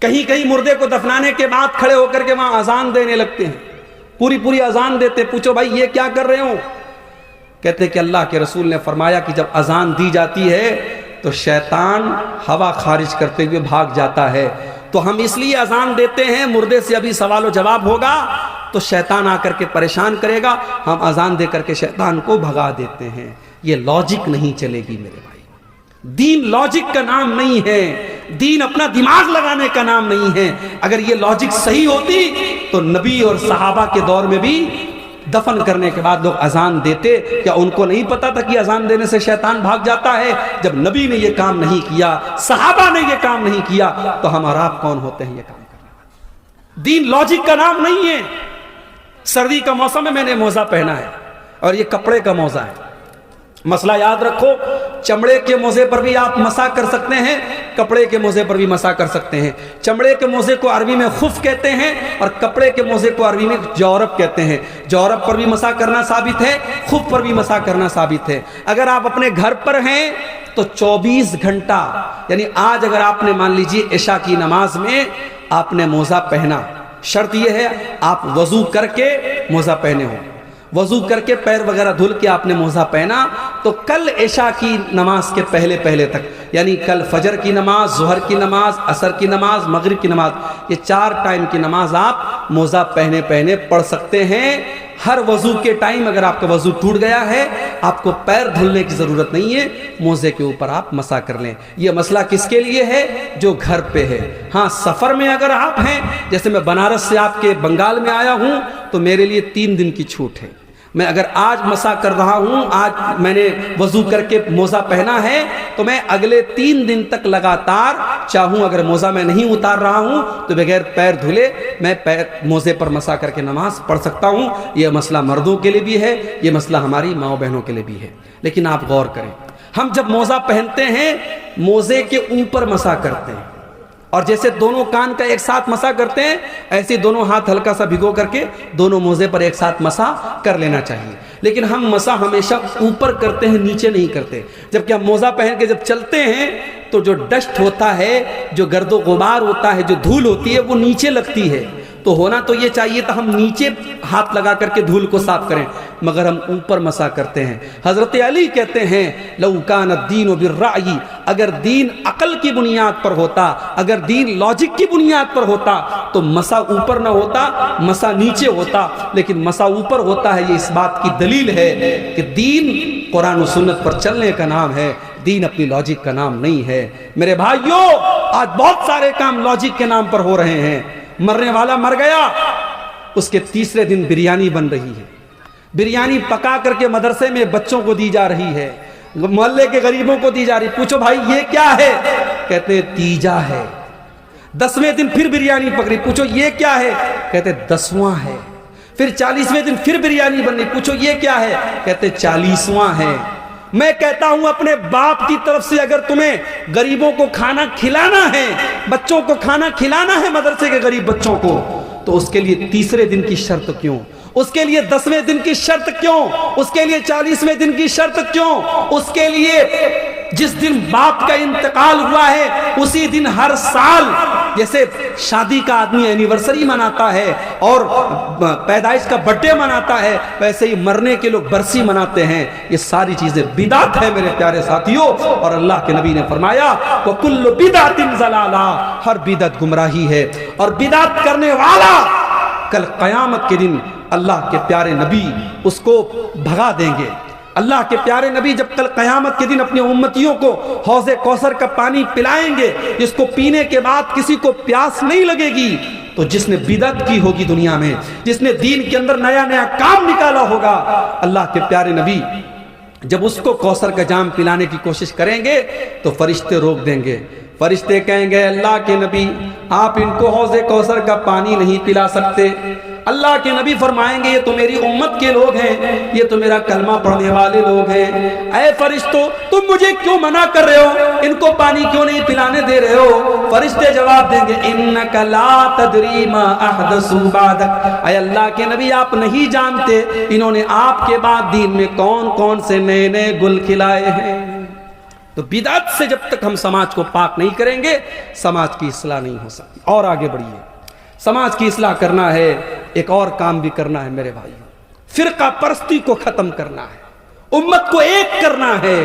کہیں کہیں مردے کو دفنانے کے بعد کھڑے ہو کر کے وہاں اذان دینے لگتے ہیں، پوری اذان دیتے، پوچھو بھائی یہ کیا کر رہے ہو؟ کہتے ہیں کہ اللہ کے رسول نے فرمایا کہ جب اذان دی جاتی ہے تو شیطان ہوا خارج کرتے ہوئے بھاگ جاتا ہے، تو ہم اس لیے اذان دیتے ہیں، مردے سے ابھی سوال و جواب ہوگا تو شیطان آ کر کے پریشان کرے گا، ہم اذان دے کر کے شیطان کو بھگا دیتے ہیں۔ یہ لاجک نہیں چلے گی میرے بھائی، دین لاجک کا نام نہیں ہے، دین اپنا دماغ لگانے کا نام نہیں ہے۔ اگر یہ لاجک صحیح ہوتی تو نبی اور صحابہ کے دور میں بھی دفن کرنے کے بعد لوگ اذان دیتے، کیا ان کو نہیں پتا تھا کہ اذان دینے سے شیطان بھاگ جاتا ہے؟ جب نبی نے یہ کام نہیں کیا، صحابہ نے یہ کام نہیں کیا، تو ہم اور آپ کون ہوتے ہیں یہ کام کرنے والے؟ دین لاجک کا نام نہیں ہے۔ سردی کا موسم میں میں نے موزہ پہنا ہے، اور یہ کپڑے کا موزہ ہے۔ مسئلہ یاد رکھو، چمڑے کے موزے پر بھی آپ مسح کر سکتے ہیں، کپڑے کے موزے پر بھی مسح کر سکتے ہیں۔ چمڑے کے موزے کو عربی میں خف کہتے ہیں، اور کپڑے کے موزے کو عربی میں جورب کہتے ہیں۔ جورب پر بھی مسح کرنا ثابت ہے، خف پر بھی مسح کرنا ثابت ہے۔ اگر آپ اپنے گھر پر ہیں تو 24 گھنٹہ، یعنی آج اگر آپ نے مان لیجیے عشاء کی نماز میں آپ نے موزہ پہنا، شرط یہ ہے آپ وضو کر کے موزہ پہنے ہو، وضو کر کے پیر وغیرہ دھل کے آپ نے موزہ پہنا، تو کل عشاء کی نماز کے پہلے تک، یعنی کل فجر کی نماز، ظہر کی نماز، عصر کی نماز، مغرب کی نماز، یہ 4 ٹائم کی نماز آپ موزہ پہنے پڑھ سکتے ہیں۔ ہر وضو کے ٹائم اگر آپ کا وضو ٹوٹ گیا ہے، آپ کو پیر دھلنے کی ضرورت نہیں ہے، موزے کے اوپر آپ مسح کر لیں۔ یہ مسئلہ کس کے لیے ہے؟ جو گھر پہ ہے۔ ہاں سفر میں اگر آپ ہیں، جیسے میں بنارس سے آپ کے بنگال میں آیا ہوں، تو میرے لیے 3 دن کی چھوٹ ہے۔ میں اگر آج مسح کر رہا ہوں، آج میں نے وضو کر کے موزہ پہنا ہے، تو میں اگلے 3 دن تک لگاتار چاہوں، اگر موزہ میں نہیں اتار رہا ہوں تو بغیر پیر دھلے میں موزے پر مسح کر کے نماز پڑھ سکتا ہوں۔ یہ مسئلہ مردوں کے لیے بھی ہے، یہ مسئلہ ہماری ماں بہنوں کے لیے بھی ہے۔ لیکن آپ غور کریں، ہم جب موزہ پہنتے ہیں موزے کے اوپر مسح کرتے ہیں، اور جیسے دونوں کان کا ایک ساتھ مسح کرتے ہیں ایسے دونوں ہاتھ ہلکا سا بھگو کر کے دونوں موزے پر ایک ساتھ مسح کر لینا چاہیے. لیکن ہم مسح ہمیشہ اوپر کرتے ہیں, نیچے نہیں کرتے. جبکہ ہم موزہ پہن کے جب چلتے ہیں تو جو ڈسٹ ہوتا ہے, جو گرد و غبار ہوتا ہے, جو دھول ہوتی ہے, وہ نیچے لگتی ہے. تو ہونا تو یہ چاہیے تھا ہم نیچے ہاتھ لگا کر کے دھول کو صاف کریں, مگر ہم اوپر مسح کرتے ہیں. حضرت علی کہتے ہیں لو کان الدین بالرأی, اگر دین عقل کی بنیاد پر ہوتا, اگر دین لاجک کی بنیاد پر ہوتا تو مسح اوپر نہ ہوتا, مسح نیچے ہوتا. لیکن مسح اوپر ہوتا ہے, یہ اس بات کی دلیل ہے کہ دین قرآن و سنت پر چلنے کا نام ہے, دین اپنی لاجک کا نام نہیں ہے. میرے بھائیوں, آج بہت سارے کام لاجک کے نام پر ہو رہے ہیں. مرنے والا مر گیا, اس کے تیسرے دن بریانی بن رہی ہے, بریانی پکا کر کے مدرسے میں بچوں کو دی جا رہی ہے, محلے کے غریبوں کو دی جا رہی. پوچھو بھائی یہ کیا ہے؟ کہتے ہیں تیجا ہے. 10ویں دن پھر بریانی پکڑی, پوچھو یہ کیا ہے؟ کہتے 10واں ہے. پھر 40ویں دن پھر بریانی بن رہی, پوچھو یہ کیا ہے؟ کہتے 40واں ہے. میں کہتا ہوں اپنے باپ کی طرف سے اگر تمہیں غریبوں کو کھانا کھلانا ہے, بچوں کو کھانا کھلانا ہے, مدرسے کے غریب بچوں کو, تو اس کے لیے تیسرے دن کی شرط کیوں؟ اس کے لیے 10ویں دن کی شرط کیوں؟ اس کے لیے 40ویں دن کی شرط کیوں؟ اس کے لیے جس دن باپ کا انتقال ہوا ہے اسی دن ہر سال جیسے شادی کا آدمی اینیورسری مناتا ہے اور پیدائش کا برتھڈے مناتا ہے, ویسے ہی مرنے کے لوگ برسی مناتے ہیں. یہ ساری چیزیں بدعت ہے میرے پیارے ساتھیوں. اور اللہ کے نبی نے فرمایا وَكُلُّ بِدْعَةٍ ضَلَالَةٍ, ہر بدعت گمراہی ہے. اور بدعت کرنے والا کل قیامت کے دن اللہ کے پیارے نبی اس کو بھگا دیں گے. اللہ کے پیارے نبی جب کل قیامت کے دن اپنے امتیوں کو حوض کوثر کا پانی پلائیں گے جس کو پینے کے بعد کسی کو پیاس نہیں لگے گی, تو جس نے بدعت کی ہوگی دنیا میں, جس نے دین کے اندر نیا نیا کام نکالا ہوگا, اللہ کے پیارے نبی جب اس کو کوثر کا جام پلانے کی کوشش کریں گے تو فرشتے روک دیں گے. فرشتے کہیں گے اللہ کے نبی آپ ان کو حوض کوثر کا پانی نہیں پلا سکتے. اللہ کے نبی فرمائیں گے یہ تو میری امت کے لوگ ہیں, یہ تو میرا کلمہ پڑھنے والے لوگ ہیں, اے فرشتوں تم مجھے کیوں منع کر رہے ہو, ان کو پانی کیوں نہیں پلانے دے رہے ہو؟ فرشتے جواب دیں گے انک لا تدری ما احدثوا بعدک, اے اللہ کے نبی آپ نہیں جانتے انہوں نے آپ کے بعد دین میں کون کون سے نئے نئے گل کھلائے ہیں. تو بدعت سے جب تک ہم سماج کو پاک نہیں کریں گے سماج کی اصلاح نہیں ہو سکتی. اور آگے بڑھیے, سماج کی اصلاح کرنا ہے, ایک اور کام بھی کرنا ہے میرے بھائیوں, فرقہ پرستی کو ختم کرنا ہے, امت کو ایک کرنا ہے,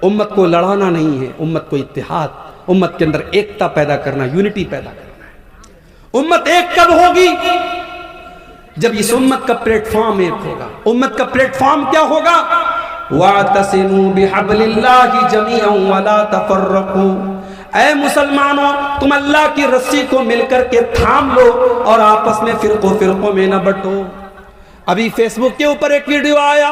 امت کو لڑانا نہیں ہے, امت کو اتحاد, امت کے اندر ایکتا پیدا کرنا, یونٹی پیدا کرنا ہے. امت ایک کب ہوگی؟ جب اس امت کا پلیٹ فارم ایک ہوگا. امت کا پلیٹ فارم کیا ہوگا؟ وَاعْتَصِمُوا بِحَبْلِ اللَّهِ جَمِيعًا وَلَا تَفَرَّقُوا, اے مسلمانوں تم اللہ کی رسی کو مل کر کے تھام لو اور آپس میں فرقوں میں نہ بٹو. ابھی فیس بک کے اوپر ایک ویڈیو آیا,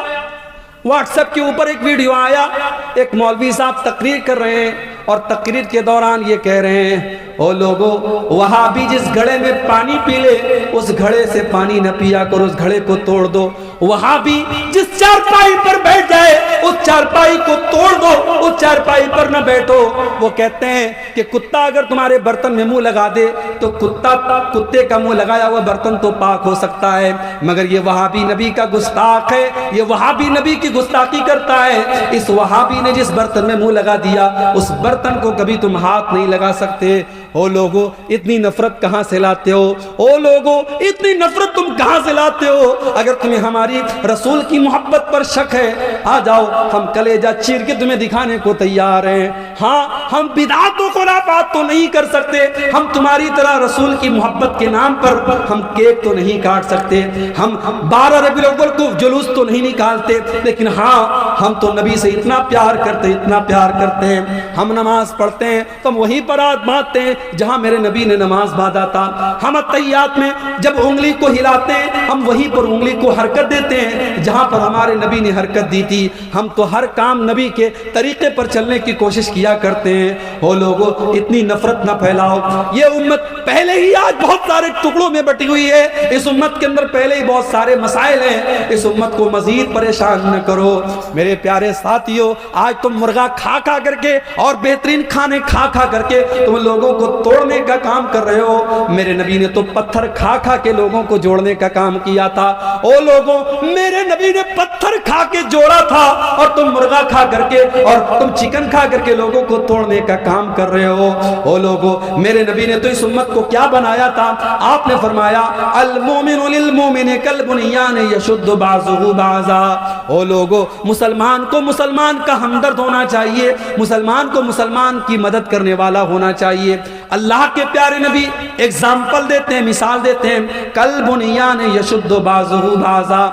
واٹس ایپ کے اوپر ایک ویڈیو آیا, ایک مولوی صاحب تقریر کر رہے ہیں اور تقریر کے دوران یہ کہہ رہے ہیں او لوگو وہابی جس گھڑے میں پانی پی لے اس گھڑے سے پانی نہ پیا کرو, اس گھڑے کو توڑ دو. وہابی جس چارپائی پر بیٹھ جائے اس چارپائی کو توڑ دو, اس چارپائی پر نہ بیٹھو. وہ کہتے ہیں کہ کتا اگر تمہارے برتن میں منہ لگا دے تو کتے کا منہ لگایا ہوا برتن تو پاک ہو سکتا ہے, مگر یہ وہابی نبی کا گستاخ ہے, یہ وہابی نبی کی گستاخی کرتا ہے. اس وہابی نے جس برتن میں منہ لگا دیا اس برتن کو کبھی تم ہاتھ نہیں لگا سکتے. او لوگو اتنی نفرت کہاں سے لاتے ہو؟ او لوگو اتنی نفرت تم کہاں سے لاتے ہو؟ اگر تمہیں ہماری رسول کی محبت پر شک ہے آ جاؤ, ہم کلیجہ چیر کے تمہیں دکھانے کو تیار ہیں. ہاں ہم بدعات و خرافات تو نہیں کر سکتے, ہم تمہاری طرح رسول کی محبت کے نام پر ہم کیک تو نہیں کاٹ سکتے, ہم 12 ربیع الاول کو جلوس تو نہیں نکالتے, لیکن ہاں ہم تو نبی سے اتنا پیار کرتے, اتنا پیار کرتے ہیں. ہم نماز پڑھتے ہیں تو ہم وہیں پر ہاتھ باندھتے ہیں جہاں میرے نبی نے نماز باندھا تھا. ہم اتحیات میں جب انگلی کو ہلاتے ہیں ہم وہیں پر انگلی کو حرکت دیتے ہیں جہاں پر ہمارے نبی نے حرکت دی تھی. ہم تو ہر کام نبی کے طریقے پر چلنے کی کوشش کیا کیا کرتے ہیں. او لوگوں اتنی نفرت نہ پھیلاؤ. یہ امت پہلے ہی آج بہت سارے ٹکڑوں میں بٹی ہوئی ہے. اس امت کے اندر پہلے ہی بہت سارے مسائل ہیں. اس امت کو مزید پریشان نہ کرو. میرے پیارے ساتھیوں, آج تم مرغا کھا کھا کر کے اور بہترین کھانے کھا کھا کر کے تم لوگوں کو توڑنے کا کام کر رہے ہو. میرے نبی نے تو پتھر کھا کھا کے لوگوں کو جوڑنے کا کام کیا تھا. او لوگوں, میرے نبی نے پتھر کھا کے جوڑا تھا اور تم مرغا کھا کر کے اور تم چکن کھا کر کے لوگوں کو توڑنے کا کام کر رہے ہو. او لوگوں, میرے نبی نے تو اس امت کو کیا بنایا تھا؟ آپ نے فرمایا المومن للمومن کالبنیان یشد بعضہ بعضا. او لوگوں, مسلمان کو مسلمان کا ہمدرد ہونا چاہیے, مسلمان کو مسلمان کی مدد کرنے والا ہونا چاہیے. اللہ کے پیارے نبی ایگزامپل دیتے ہیں, مثال دیتے ہیں, کالبنیان یشد بعضہ بعضا.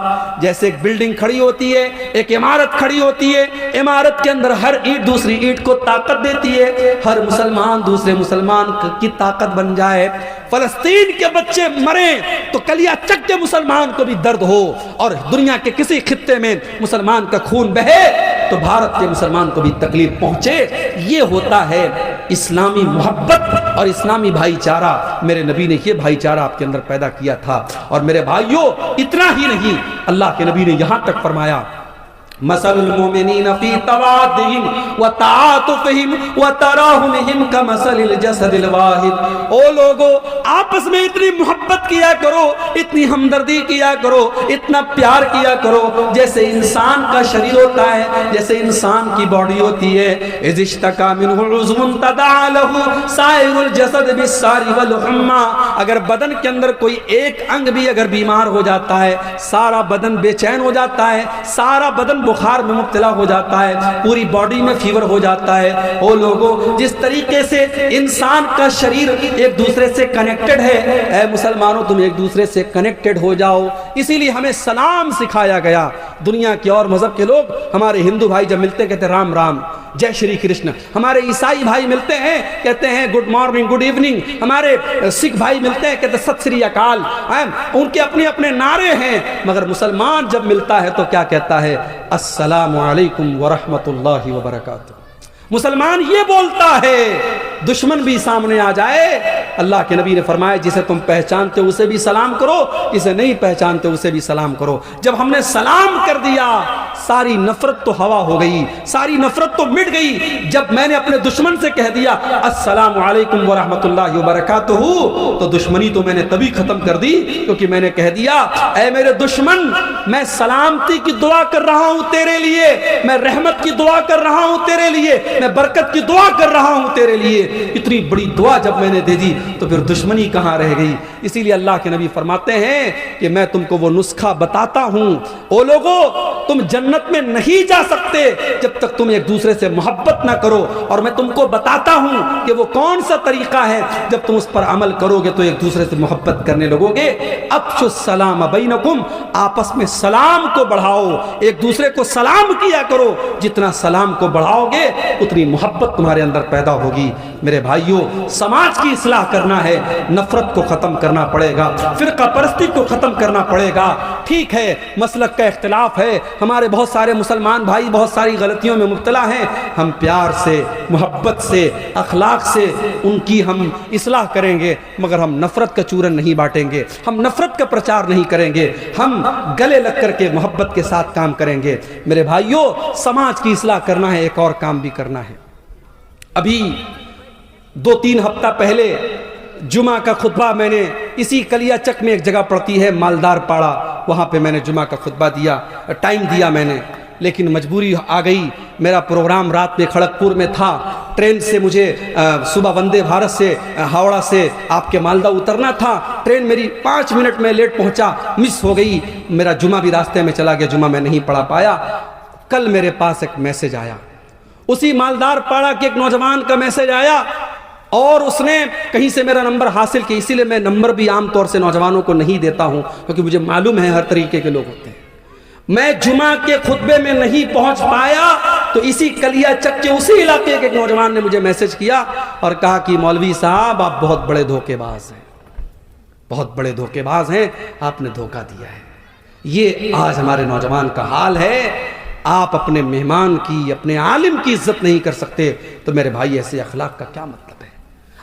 جیسے ایک بلڈنگ کھڑی ہوتی ہے, ایک عمارت کھڑی ہوتی ہے, عمارت کے اندر ہر اینٹ دوسری اینٹ کو طاقت دیتی ہے, ہر مسلمان دوسرے مسلمان کی طاقت بن جائے. فلسطین کے بچے مریں تو کلیہ چک کے مسلمان کو بھی درد ہو, اور دنیا کے کسی خطے میں مسلمان کا خون بہے تو بھارت کے مسلمان کو بھی تکلیف پہنچے. یہ ہوتا ہے اسلامی محبت اور اسلامی بھائی چارہ. میرے نبی نے یہ بھائی چارہ آپ کے اندر پیدا کیا تھا. اور میرے بھائیوں, اتنا ہی نہیں, اللہ کے نبی نے یہاں تک فرمایا مثل المؤمنین فی توادہم وتعاطفہم وتراحمہم کمثل الجسد الواحد. او لوگو, آپس میں اتنی محبت کیا کرو, اتنی ہمدردی کیا کرو, اتنا پیار کیا کرو جیسے انسان کا شریر ہوتا ہے, جیسے انسان کی باڈی ہوتی ہے. اذ اشتکا منہ عضو تداعی لہ سائر الجسد بالسہر والحمى. اگر بدن کے اندر کوئی ایک انگ بھی اگر بیمار ہو جاتا ہے, سارا بدن بے چین ہو جاتا ہے, سارا بدن بخار میں مبتلا ہو جاتا ہے, پوری باڈی میں فیور ہو جاتا ہے. او لوگوں, جس طریقے سے انسان کا شریر ایک دوسرے سے کنیکٹڈ ہے, اے مسلمانوں تم ایک دوسرے سے کنیکٹڈ ہو جاؤ. اسی لیے ہمیں سلام سکھایا گیا. دنیا کے اور مذہب کے لوگ, ہمارے ہندو بھائی جب ملتے کہتے رام رام, جے شری کرشن. ہمارے عیسائی بھائی ملتے ہیں کہتے ہیں گڈ مارننگ, گڈ ایوننگ. ہمارے سکھ بھائی ملتے ہیں کہتے ہیں ست سری اکال. ان کے اپنے اپنے نعرے ہیں, مگر مسلمان جب ملتا ہے تو کیا کہتا ہے؟ السلام علیکم ورحمۃ اللہ وبرکاتہ. مسلمان یہ بولتا ہے, دشمن بھی سامنے آ جائے. اللہ کے نبی نے فرمایا جسے تم پہچانتے ہو اسے بھی سلام کرو, جسے نہیں پہچانتے اسے بھی سلام کرو. جب ہم نے سلام کر دیا, ساری نفرت تو ہوا ہو گئی, ساری نفرت تو مٹ گئی. جب میں نے اپنے دشمن سے کہہ دیا السلام علیکم ورحمۃ اللہ وبرکاتہ, تو دشمنی تو میں نے تبھی ختم کر دی کیونکہ میں نے کہہ دیا اے میرے دشمن, میں سلامتی کی دعا کر رہا ہوں تیرے لیے, میں رحمت کی دعا کر رہا ہوں تیرے لیے, میں برکت کی دعا کر رہا ہوں تیرے لیے. اتنی بڑی دعا جب میں نے دے دی تو پھر دشمنی کہاں رہ گئی؟ اسی لیے اللہ کے نبی فرماتے ہیں کہ میں تم کو وہ نسخہ بتاتا ہوں. او لوگو, تم جنت میں نہیں جا سکتے جب تک تم ایک دوسرے سے محبت نہ کرو, اور میں تم کو بتاتا ہوں کہ وہ کون سا طریقہ ہے. جب تم اس پر عمل کرو گے تو ایک دوسرے سے محبت کرنے لگو گے. افشوا السلام بینکم, آپس میں سلام کو بڑھاؤ, ایک دوسرے کو سلام کیا کرو. جتنا سلام کو بڑھاؤ گے اتنی محبت تمہارے اندر پیدا ہوگی. میرے بھائیوں, سماج کی اصلاح کرنا ہے, نفرت کو ختم کرنا پڑے گا, فرقہ پرستی کو ختم کرنا پڑے گا. ٹھیک ہے مسلک کا اختلاف ہے, ہمارے بہت سارے مسلمان بھائی بہت ساری غلطیوں میں مبتلا ہیں. ہم پیار سے, محبت سے, اخلاق سے ان کی ہم اصلاح کریں گے, مگر ہم نفرت کا چورن نہیں بانٹیں گے, ہم نفرت کا پرچار نہیں کریں گے, ہم گلے لگ کر کے محبت کے ساتھ کام کریں گے. میرے بھائیوں, سماج کی اصلاح کرنا ہے, ایک اور کام بھی کرنا ہے. ابھی 2-3 ہفتہ پہلے جمعہ کا خطبہ میں نے اسی کلیہ چک میں ایک جگہ پڑتی ہے مالدار پاڑا, وہاں پہ میں نے جمعہ کا خطبہ دیا, ٹائم دیا میں نے, لیکن مجبوری آ گئی. میرا پروگرام رات میں کھڑگپور میں تھا, ٹرین سے مجھے صبح وندے بھارت سے ہاوڑا سے آپ کے مالدہ اترنا تھا. ٹرین میری 5 منٹ میں لیٹ پہنچا, مس ہو گئی. میرا جمعہ بھی راستے میں چلا گیا, جمعہ میں نہیں پڑھا پایا. کل میرے پاس ایک میسج آیا, اسی مالدار پاڑا کے ایک نوجوان کا میسج آیا, اور اس نے کہیں سے میرا نمبر حاصل کیا. اسی لیے میں نمبر بھی عام طور سے نوجوانوں کو نہیں دیتا ہوں, کیونکہ مجھے معلوم ہے ہر طریقے کے لوگ ہوتے ہیں. میں جمعہ کے خطبے میں نہیں پہنچ پایا تو اسی کلیہ چک کے اسی علاقے کے ایک نوجوان نے مجھے میسج کیا اور کہا کہ مولوی صاحب آپ بہت بڑے دھوکے باز ہیں, بہت بڑے دھوکے باز ہیں, آپ نے دھوکہ دیا ہے. یہ آج ہمارے نوجوان کا حال ہے. آپ اپنے مہمان کی، اپنے عالم کی عزت نہیں کر سکتے تو میرے بھائی ایسے اخلاق کا کیا مطلب ہے؟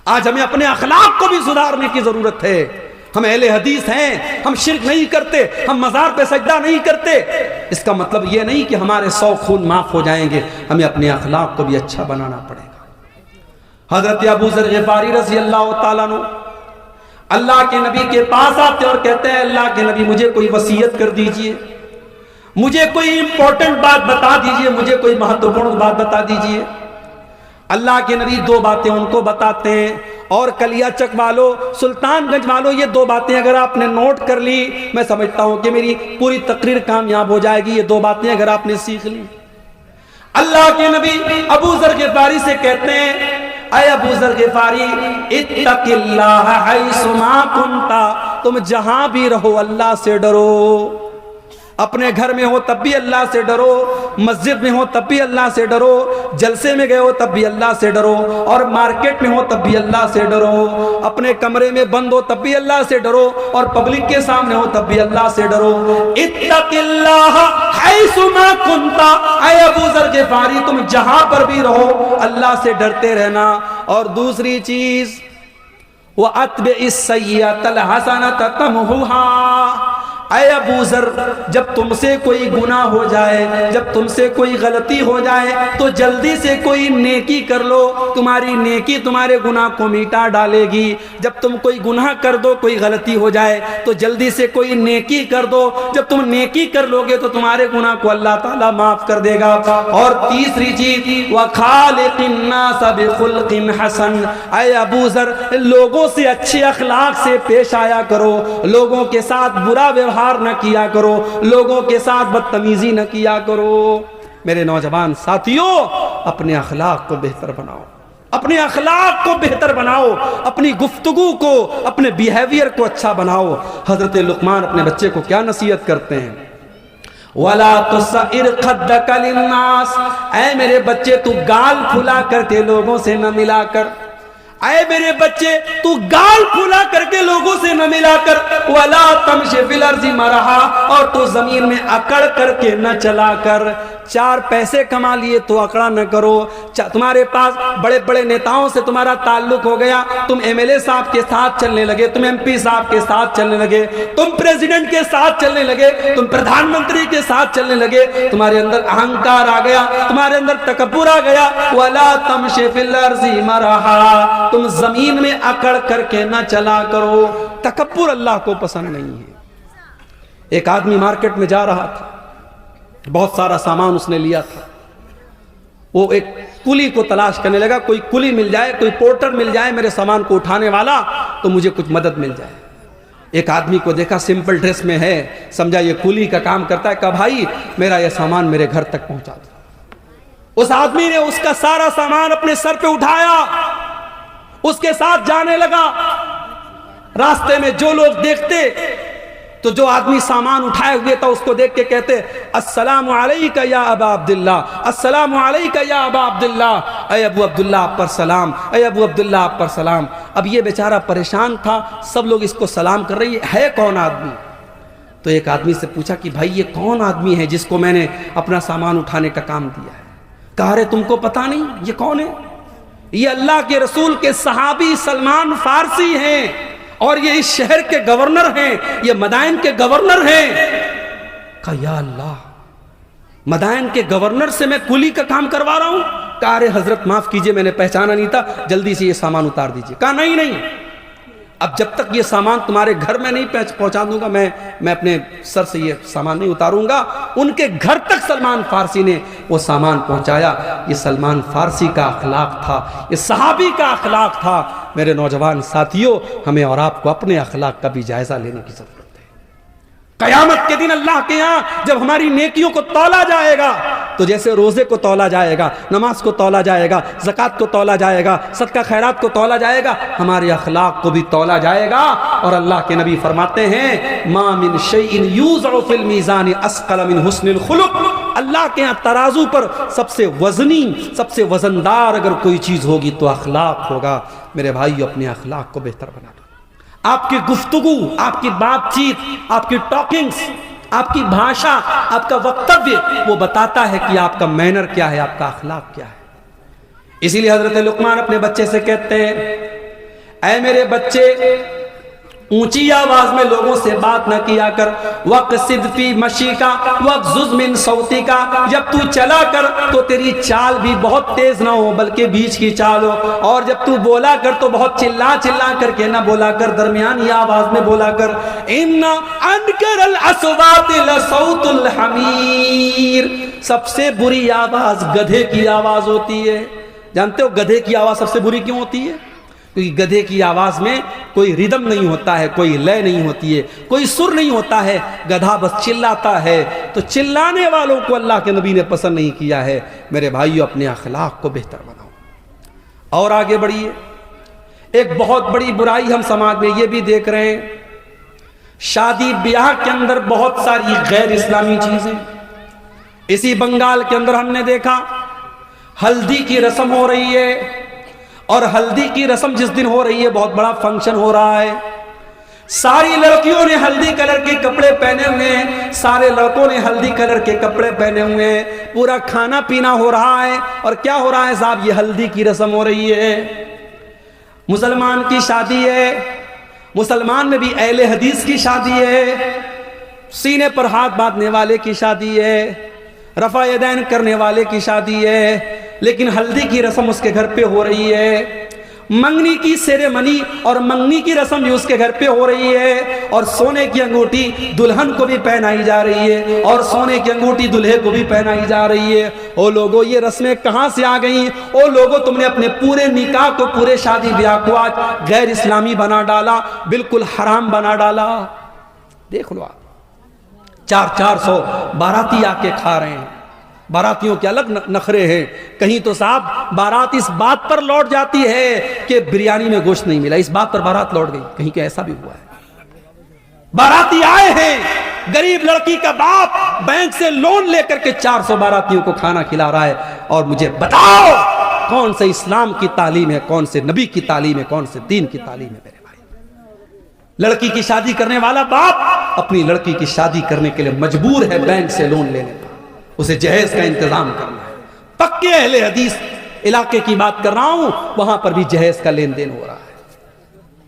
آج ہمیں اپنے اخلاق کو بھی سدھارنے کی ضرورت ہے۔ ہم اہل حدیث ہیں، ہم شرک نہیں کرتے، ہم مزار پہ سجدہ نہیں کرتے، اس کا مطلب یہ نہیں کہ ہمارے 100 خون معاف ہو جائیں گے، ہمیں اپنے اخلاق کو بھی اچھا بنانا پڑے گا۔ حضرت ابو ذر غفاری رضی اللہ تعالیٰ عنہ اللہ کے نبی کے پاس آتے اور کہتے ہیں اللہ کے نبی مجھے کوئی وصیت کر دیجئے، مجھے کوئی امپورٹنٹ بات بتا دیجئے، مجھے کوئی مہتوپورن بات بتا دیجئے۔ اللہ کے نبی 2 باتیں ان کو بتاتے ہیں، اور کلیا چک والو، سلطان گنج والو، یہ 2 باتیں اگر آپ نے نوٹ کر لی میں سمجھتا ہوں کہ میری پوری تقریر کامیاب ہو جائے گی۔ یہ 2 باتیں اگر آپ نے سیکھ لی، اللہ کے نبی ابو ذر غفاری سے کہتے ہیں اے ابو ذر غفاری اتق اللہ حیث ما کنت، تم جہاں بھی رہو اللہ سے ڈرو، اپنے گھر میں ہو تب بھی اللہ سے ڈرو، مسجد میں ہو تب بھی اللہ سے ڈرو، جلسے میں گئے ہو تب بھی اللہ سے ڈرو، اور مارکیٹ میں ہو تب بھی اللہ سے ڈرو، اپنے کمرے میں بند ہو تب بھی اللہ سے ڈرو، اور پبلک کے سامنے ہو تب بھی اللہ سے ڈرو۔ اتق اللہ حیث ما کنت، اے ابو ذر غفاری تم جہاں پر بھی رہو اللہ سے ڈرتے رہنا۔ اور دوسری چیز وَأَتْبِعِ السَّيِّئَةَ الْحَسَنَةَ تَمْحُوهَا، اے ابو ذر جب تم سے کوئی گناہ ہو جائے، جب تم سے کوئی غلطی ہو جائے تو جلدی سے کوئی نیکی کر لو، تمہاری نیکی تمہارے گناہ کو مٹا ڈالے گی۔ جب تم کوئی گناہ کر دو، کوئی غلطی ہو جائے تو جلدی سے کوئی نیکی کر دو، جب تم نیکی کر لو گے تو تمہارے گناہ کو اللہ تعالیٰ معاف کر دے گا۔ اور تیسری چیز وَخَالِقِ النَّاسَ بِخُلْقٍ حَسَنٍ، اے ابو ذر لوگوں سے اچھے اخلاق سے پیش آیا کرو، لوگوں کے ساتھ برا ویوہار نہ کیا کرو، لوگوں کے ساتھ بدتمیزی نہ کیا کرو۔ میرے نوجوان ساتھیوں اپنے اخلاق کو بہتر بناؤ، اپنے اخلاق کو بہتر بناؤ، اپنی گفتگو کو، اپنے بیہیویئر کو اچھا بناؤ۔ حضرت لقمان اپنے بچے کو کیا نصیحت کرتے ہیں؟ وَلَا تُصَعِّرْ خَدَّكَ لِلنَّاسِ، اے میرے بچے تو گال پھلا کر کے لوگوں سے نہ ملا کر، اے میرے بچے تو گال پھلا کر کے لوگوں سے نہ ملا کر، وَلَا تَمْشِ فِي الْأَرْضِ مَرَحًا، اور تو زمین میں اکڑ کر کے نہ چلا کر۔ 4 پیسے کما لیے تو اکڑا نہ کرو، تمہارے پاس بڑے بڑے نیتاؤں سے تمہارا تعلق ہو گیا، تم ایم ایل اے صاحب کے ساتھ چلنے لگے، تم ایم پی صاحب کے ساتھ چلنے لگے، تم پریزیڈنٹ کے ساتھ چلنے لگے، تم پردھان منتری کے ساتھ چلنے لگے، تمہارے اندر اہنکار آ گیا، تمہارے اندر تکبر آ گیا۔ وَلَا تَمْشِ فِي الْأَرْضِ مَرَحًا، تم زمین میں اکڑ کر کے نہ چلا کرو۔ تکبر اللہ کو پسند نہیں ہے۔ ایک آدمی مارکیٹ میں جا رہا تھا، بہت سارا سامان اس نے لیا تھا، وہ ایک کلی کو تلاش کرنے لگا، کوئی کلی مل جائے، کوئی پورٹر مل جائے میرے سامان کو اٹھانے والا تو مجھے کچھ مدد مل جائے۔ ایک آدمی کو دیکھا سمپل ڈریس میں ہے، سمجھا یہ کلی کا کام کرتا ہے، کہا بھائی میرا یہ سامان میرے گھر تک پہنچا دو۔ اس آدمی نے اس کا سارا سامان اپنے سر پہ اٹھایا، اس کے ساتھ جانے لگا۔ راستے میں جو لوگ دیکھتے تو جو آدمی سامان اٹھائے ہوئے تھا اس کو دیکھ کے کہتے السلام علیکہ یا ابا عبداللہ، السلام علیکہ یا ابا عبداللہ، اے ابو عبداللہ آپ پر سلام، اے ابو عبداللہ آپ پر سلام۔ اب یہ بیچارہ پریشان تھا، سب لوگ اس کو سلام کر رہی ہے کون آدمی؟ تو ایک آدمی سے پوچھا کہ بھائی یہ کون آدمی ہے جس کو میں نے اپنا سامان اٹھانے کا کام دیا ہے؟ کہا ارے تم کو پتا نہیں یہ کون ہے؟ یہ اللہ کے رسول کے صحابی سلمان فارسی ہیں، اور یہ اس شہر کے گورنر ہیں، یہ مدائن کے گورنر ہیں۔ کہا یا اللہ، مدائن کے گورنر سے میں کلی کا کام کروا رہا ہوں؟ کہا ارے حضرت معاف کیجئے میں نے پہچانا نہیں تھا، جلدی سے یہ سامان اتار دیجئے۔ کہا نہیں، اب جب تک یہ سامان تمہارے گھر میں نہیں پہنچا دوں گا میں اپنے سر سے یہ سامان نہیں اتاروں گا۔ ان کے گھر تک سلمان فارسی نے وہ سامان پہنچایا۔ یہ سلمان فارسی کا اخلاق تھا، یہ صحابی کا اخلاق تھا۔ میرے نوجوان ساتھیوں ہمیں اور آپ کو اپنے اخلاق کا بھی جائزہ لینے کی ضرورت ہے۔ قیامت کے دن اللہ کے ہاں جب ہماری نیکیوں کو تولا جائے گا تو جیسے روزے کو تولا جائے گا، نماز کو تولا جائے گا، زکوٰۃ کو تولا جائے گا، صدقہ خیرات کو تولا جائے گا، ہمارے اخلاق کو بھی تولا جائے گا۔ اور اللہ کے نبی فرماتے ہیں ما من شیء یوضع فی المیزان اثقل من حسن الخلق، اللہ کے ہاں ترازو پر سب سے وزنی، سب سے وزندار اگر کوئی چیز ہوگی تو اخلاق ہوگا۔ میرے بھائیو اپنے اخلاق کو بہتر بنا دو۔ آپ کی گفتگو، آپ کی بات چیت، آپ کی ٹاکنگز آپ کی بھاشا، آپ کا وقتویہ وہ بتاتا ہے کہ آپ کا مینر کیا ہے، آپ کا اخلاق کیا ہے۔ اسی لیے حضرت لقمان اپنے بچے سے کہتے ہیں، اے میرے بچے، اونچی آواز میں لوگوں سے بات نہ کیا کر، وَقْصِدْ فِي مَشِيكَ وَاغْضُضْ مِنْ صَوْتِكَ، جب تو چلا کر تو تیری چال بھی بہت تیز نہ ہو بلکہ بیچ کی چال ہو، اور جب تو بولا کر تو بہت چلا چلا کر کے نہ بولا کر، درمیانی آواز میں بولا کر۔ إِنَّ أَنْكَرَ الْأَصْوَاتِ لَصَوْتُ الْحَمِيرِ، سب سے بری آواز گدھے کی آواز ہوتی ہے۔ جانتے ہو گدھے کی آواز سب سے بری کیوں ہوتی ہے؟ کیونکہ گدھے کی آواز میں کوئی ردم نہیں ہوتا ہے، کوئی لے نہیں ہوتی ہے، کوئی سر نہیں ہوتا ہے، گدھا بس چلاتا ہے۔ تو چلانے والوں کو اللہ کے نبی نے پسند نہیں کیا ہے۔ میرے بھائیو، اپنے اخلاق کو بہتر بناؤ اور آگے بڑھیے۔ ایک بہت بڑی برائی ہم سماج میں یہ بھی دیکھ رہے ہیں، شادی بیاہ کے اندر بہت ساری غیر اسلامی چیزیں۔ اسی بنگال کے اندر ہم نے دیکھا ہلدی کی رسم ہو رہی ہے، اور ہلدی کی رسم جس دن ہو رہی ہے بہت بڑا فنکشن ہو رہا ہے، ساری لڑکیوں نے ہلدی کلر کے کپڑے پہنے ہوئے ہیں، سارے لڑکوں نے ہلدی کلر کے کپڑے پہنے ہوئے ہیں، پورا کھانا پینا ہو رہا ہے۔ اور کیا ہو رہا ہے صاحب؟ یہ ہلدی کی رسم ہو رہی ہے۔ مسلمان کی شادی ہے، مسلمان میں بھی اہل حدیث کی شادی ہے، سینے پر ہاتھ باندھنے والے کی شادی ہے، رفع یدین کرنے والے کی شادی ہے، لیکن ہلدی کی رسم اس کے گھر پہ ہو رہی ہے۔ منگنی کی سیریمنی اور منگنی کی رسم بھی اس کے گھر پہ ہو رہی ہے، اور سونے کی انگوٹھی دلہن کو بھی پہنائی جا رہی ہے، اور سونے کی انگوٹھی دلہے کو بھی پہنائی جا رہی ہے۔ او لوگو، یہ رسمیں کہاں سے آ گئیں؟ او لوگو، تم نے اپنے پورے نکاح کو، پورے شادی بیاہ کو آج غیر اسلامی بنا ڈالا، بالکل حرام بنا ڈالا۔ دیکھ لو آپ، 400 باراتی آ کے کھا رہے ہیں، باراتیوں کے الگ نخرے ہیں۔ کہیں تو صاحب بارات اس بات پر لوٹ جاتی ہے کہ بریانی میں گوشت نہیں ملا، اس بات پر بارات لوٹ گئی، کہیں کہ ایسا بھی ہوا ہے۔ باراتی آئے ہیں، غریب لڑکی کا باپ بینک سے لون لے کر کے 400 باراتیوں کو کھانا کھلا رہا ہے، اور مجھے بتاؤ کون سے اسلام کی تعلیم ہے، کون سے نبی کی تعلیم ہے، کون سے دین کی تعلیم ہے؟ میرے بھائی، لڑکی کی شادی کرنے والا باپ اپنی لڑکی کی شادی کرنے کے لیے مجبور ہے بینک سے لون لینے کا، اسے جہیز کا انتظام کرنا ہے۔ پکے اہل حدیث علاقے کی بات کر رہا ہوں، وہاں پر بھی جہیز کا لین دین ہو رہا ہے۔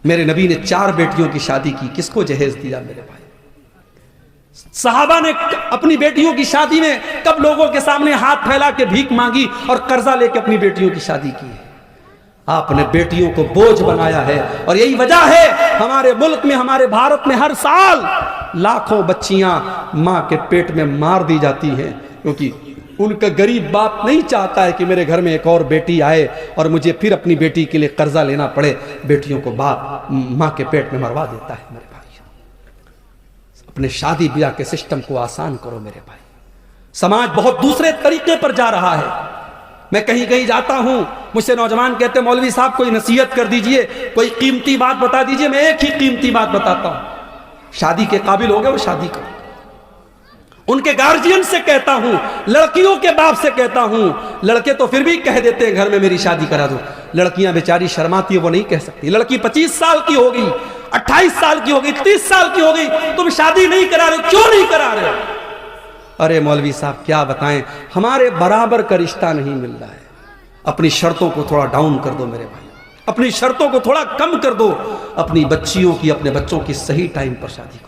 میرے نبی نے 4 بیٹیوں کی شادی کی، کس کو جہیز دیا میرے بھائی؟ صحابہ نے اپنی بیٹیوں کی شادی میں کب لوگوں کے سامنے ہاتھ پھیلا کے بھیک مانگی اور قرضہ لے کے اپنی بیٹیوں کی شادی کی ہے؟ آپ نے بیٹیوں کو بوجھ بنایا ہے، اور یہی وجہ ہے ہمارے ملک میں، ہمارے بھارت میں ہر سال لاکھوں بچیاں ماں کے پیٹ میں مار دی جاتی ہیں، کیونکہ ان کا غریب باپ نہیں چاہتا ہے کہ میرے گھر میں ایک اور بیٹی آئے اور مجھے پھر اپنی بیٹی کے لیے قرضہ لینا پڑے، بیٹیوں کو باپ ماں کے پیٹ میں مروا دیتا ہے۔ میرے بھائی، اپنے شادی بیاہ کے سسٹم کو آسان کرو میرے بھائی۔ سماج بہت دوسرے طریقے پر جا رہا ہے۔ میں کہیں کہیں جاتا ہوں، مجھ سے نوجوان کہتے ہیں مولوی صاحب کوئی نصیحت کر دیجئے، کوئی قیمتی بات بتا دیجئے۔ میں ایک ہی قیمتی بات بتاتا ہوں، شادی کے قابل ہو گئے وہ شادی کرو۔ ان کے گارجین سے کہتا ہوں، لڑکیوں کے باپ سے کہتا ہوں، لڑکے تو پھر بھی کہہ دیتے ہیں گھر میں میری شادی کرا دو، لڑکیاں بیچاری شرماتی ہیں، وہ نہیں کہہ سکتی۔ لڑکی 25 سال کی ہو گئی، 28 سال کی ہو گئی، 30 سال کی ہو گئی، تم شادی نہیں کرا رہے، کیوں نہیں کرا رہے؟ ارے مولوی صاحب کیا بتائیں، ہمارے برابر کا رشتہ نہیں مل رہا ہے۔ اپنی شرطوں کو تھوڑا ڈاؤن کر دو میرے بھائی، اپنی شرطوں کو تھوڑا کم کر دو، اپنی بچیوں کی، اپنے بچوں کی صحیح ٹائم پر شادی کرو۔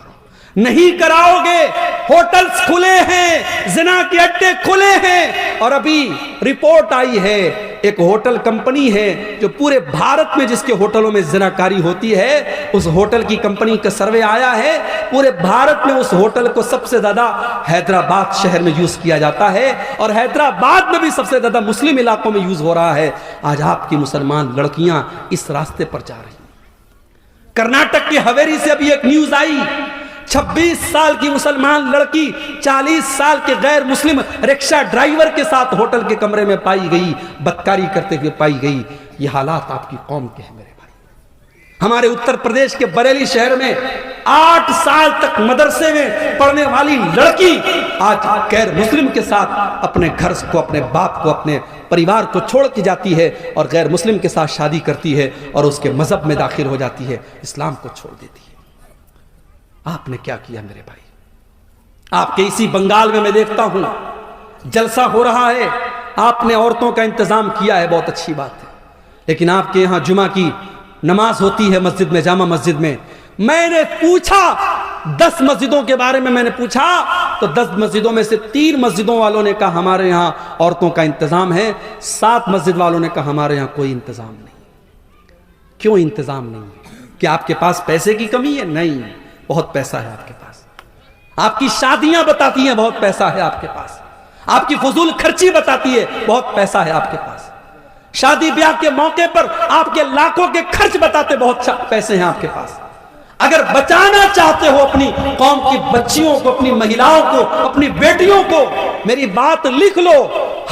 نہیں کراؤ گے، ہوٹلز کھلے ہیں، زنا کے اڈے کھلے ہیں، اور ابھی رپورٹ آئی ہے، ایک ہوٹل کمپنی ہے جو پورے بھارت میں جس کے ہوٹلوں میں زناکاری ہوتی ہے، اس ہوٹل کی کمپنی کا سروے آیا ہے، پورے بھارت میں اس ہوٹل کو سب سے زیادہ حیدرآباد شہر میں یوز کیا جاتا ہے، اور حیدرآباد میں بھی سب سے زیادہ مسلم علاقوں میں یوز ہو رہا ہے۔ آج آپ کی مسلمان لڑکیاں اس راستے پر جا رہی ہیں۔ کرناٹک کے ہویری سے ابھی ایک نیوز آئی، 26 سال کی مسلمان لڑکی 40 سال کے غیر مسلم رکشہ ڈرائیور کے ساتھ ہوٹل کے کمرے میں پائی گئی، بدکاری کرتے ہوئے پائی گئی۔ یہ حالات آپ کی قوم کے ہیں میرے بھائی۔ ہمارے اتر پردیش کے بریلی شہر میں 8 سال تک مدرسے میں پڑھنے والی لڑکی آج غیر مسلم کے ساتھ اپنے گھر کو، اپنے باپ کو، اپنے پریوار کو چھوڑ کے جاتی ہے اور غیر مسلم کے ساتھ شادی کرتی ہے اور اس کے مذہب میں داخل ہو جاتی ہے، اسلام کو چھوڑ دیتی ہے۔ آپ نے کیا کیا میرے بھائی؟ آپ کے اسی بنگال میں دیکھتا ہوں جلسہ ہو رہا ہے، آپ نے عورتوں کا انتظام کیا ہے، بہت اچھی بات ہے، لیکن آپ کے یہاں جمعہ کی نماز ہوتی ہے مسجد میں، جامع مسجد میں، میں نے پوچھا 10 مسجدوں کے بارے میں، نے پوچھا تو 10 مسجدوں میں سے 3 مسجدوں والوں نے کہا ہمارے یہاں عورتوں کا انتظام ہے، 7 مسجد والوں نے کہا ہمارے یہاں کوئی انتظام نہیں۔ کیوں انتظام نہیں ہے؟ کیا آپ کے پاس پیسے کی کمی ہے؟ نہیں، بہت پیسہ ہے آپ کے پاس، آپ کی شادیاں بتاتی ہیں بہت پیسہ ہے آپ کے پاس، آپ کی فضول خرچی بتاتی ہے بہت پیسہ ہے آپ کے پاس، شادی بیاہ کے موقع پر آپ کے لاکھوں کے خرچ بتاتے بہت پیسے ہیں آپ کے پاس۔ اگر بچانا چاہتے ہو اپنی قوم کی بچیوں کو، اپنی مہیلاؤں کو، اپنی بیٹیوں کو، میری بات لکھ لو،